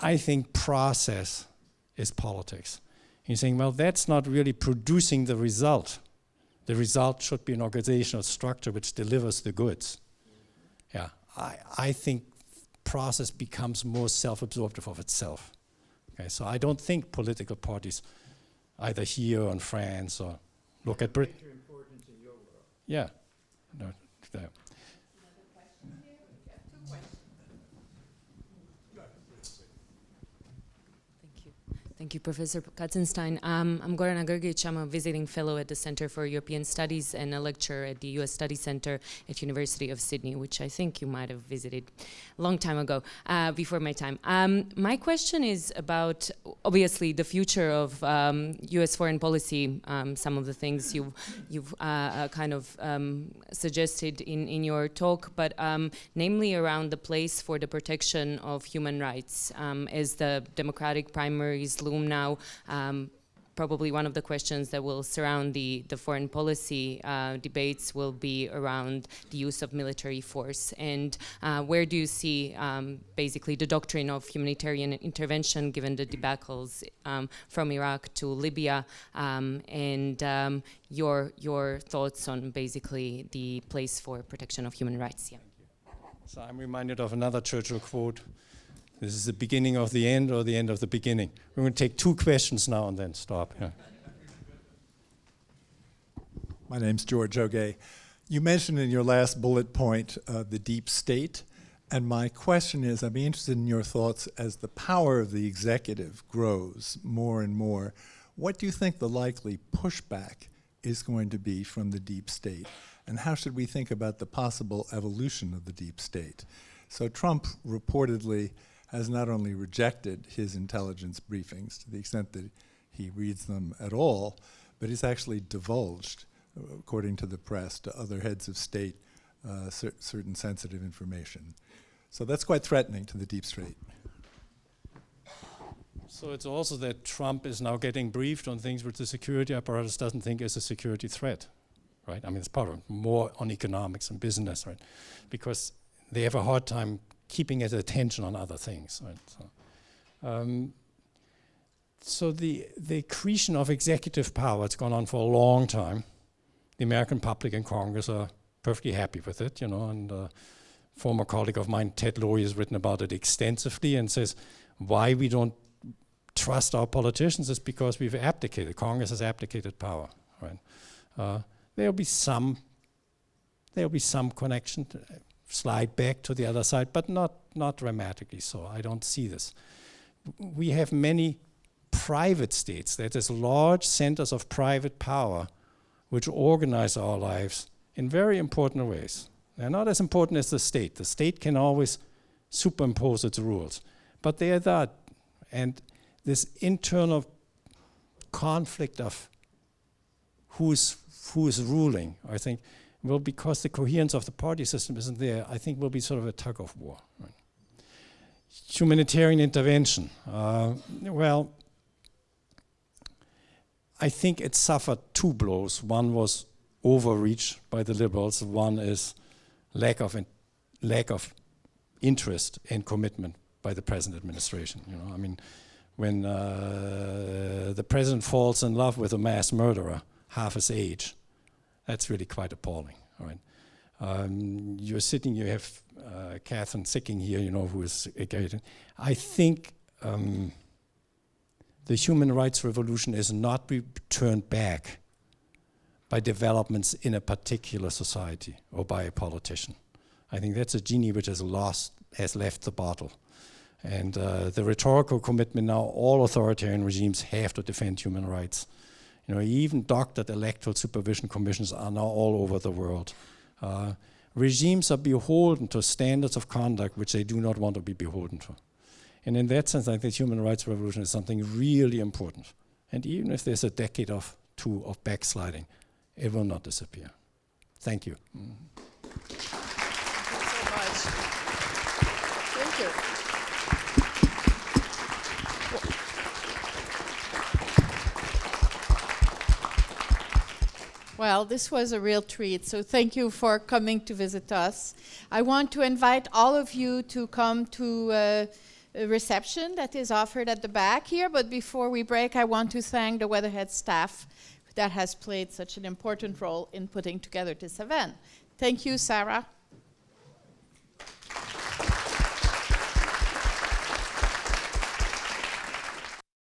I think process is politics. You're saying, well, that's not really producing the result. The result should be an organizational structure which delivers the goods. Yeah, I think process becomes more self-absorptive of itself. Okay, so I don't think political parties, either here or in France or look at Britain. Yeah. No, there. Thank you, Professor Katzenstein. I'm Gorana Grgic. I'm a visiting fellow at the Center for European Studies and a lecturer at the U.S. Study Center at University of Sydney, which I think you might have visited a long time ago, before my time. My question is about, obviously, the future of U.S. foreign policy, some of the things you've kind of suggested in your talk, but namely around the place for the protection of human rights as the democratic primaries loom now. Probably one of the questions that will surround the foreign policy debates will be around the use of military force. And where do you see basically the doctrine of humanitarian intervention given the debacles from Iraq to Libya, and your thoughts on basically the place for protection of human rights? Yeah. So I'm reminded of another Churchill quote. This is the beginning of the end or the end of the beginning. We're going to take 2 questions now and then stop. Yeah. My name's George Ogay. You mentioned in your last bullet point the deep state, and my question is, I'd be interested in your thoughts as the power of the executive grows more and more. What do you think the likely pushback is going to be from the deep state, and how should we think about the possible evolution of the deep state? So Trump reportedly has not only rejected his intelligence briefings to the extent that he reads them at all, but he's actually divulged, according to the press, to other heads of state certain sensitive information. So that's quite threatening to the deep state. So it's also that Trump is now getting briefed on things which the security apparatus doesn't think is a security threat, right? I mean, it's part of more on economics and business, right? Because they have a hard time keeping his attention on other things, right? So the accretion of executive power, it's gone on for a long time. The American public and Congress are perfectly happy with it, you know, and a former colleague of mine, Ted Lowy, has written about it extensively and says why we don't trust our politicians is because we've abdicated. Congress has abdicated power, right? There'll be some connection to slide back to the other side, but not dramatically so. I don't see this. We have many private states, that is large centers of private power, which organize our lives in very important ways. They're not as important as the state. The state can always superimpose its rules, but they are that. And this internal conflict of who is ruling, I think, well, because the coherence of the party system isn't there, I think will be sort of a tug of war. Right? Humanitarian intervention. Well, I think it suffered 2 blows. One was overreach by the liberals. One is lack of interest and commitment by the present administration. You know, I mean, when the president falls in love with a mass murderer half his age, that's really quite appalling, right? You're sitting, you have Catherine sitting here, you know, who is again. I think the human rights revolution is not turned back by developments in a particular society or by a politician. I think that's a genie which has left the bottle. And the rhetorical commitment now, all authoritarian regimes have to defend human rights. You know, even doctored electoral supervision commissions are now all over the world. Regimes are beholden to standards of conduct which they do not want to be beholden to. And in that sense, I think the human rights revolution is something really important. And even if there's a decade or 2 of backsliding, it will not disappear. Thank you. Thank you so much. Thank you. Well, this was a real treat, so thank you for coming to visit us. I want to invite all of you to come to a reception that is offered at the back here, but before we break, I want to thank the Weatherhead staff that has played such an important role in putting together this event. Thank you, Sarah.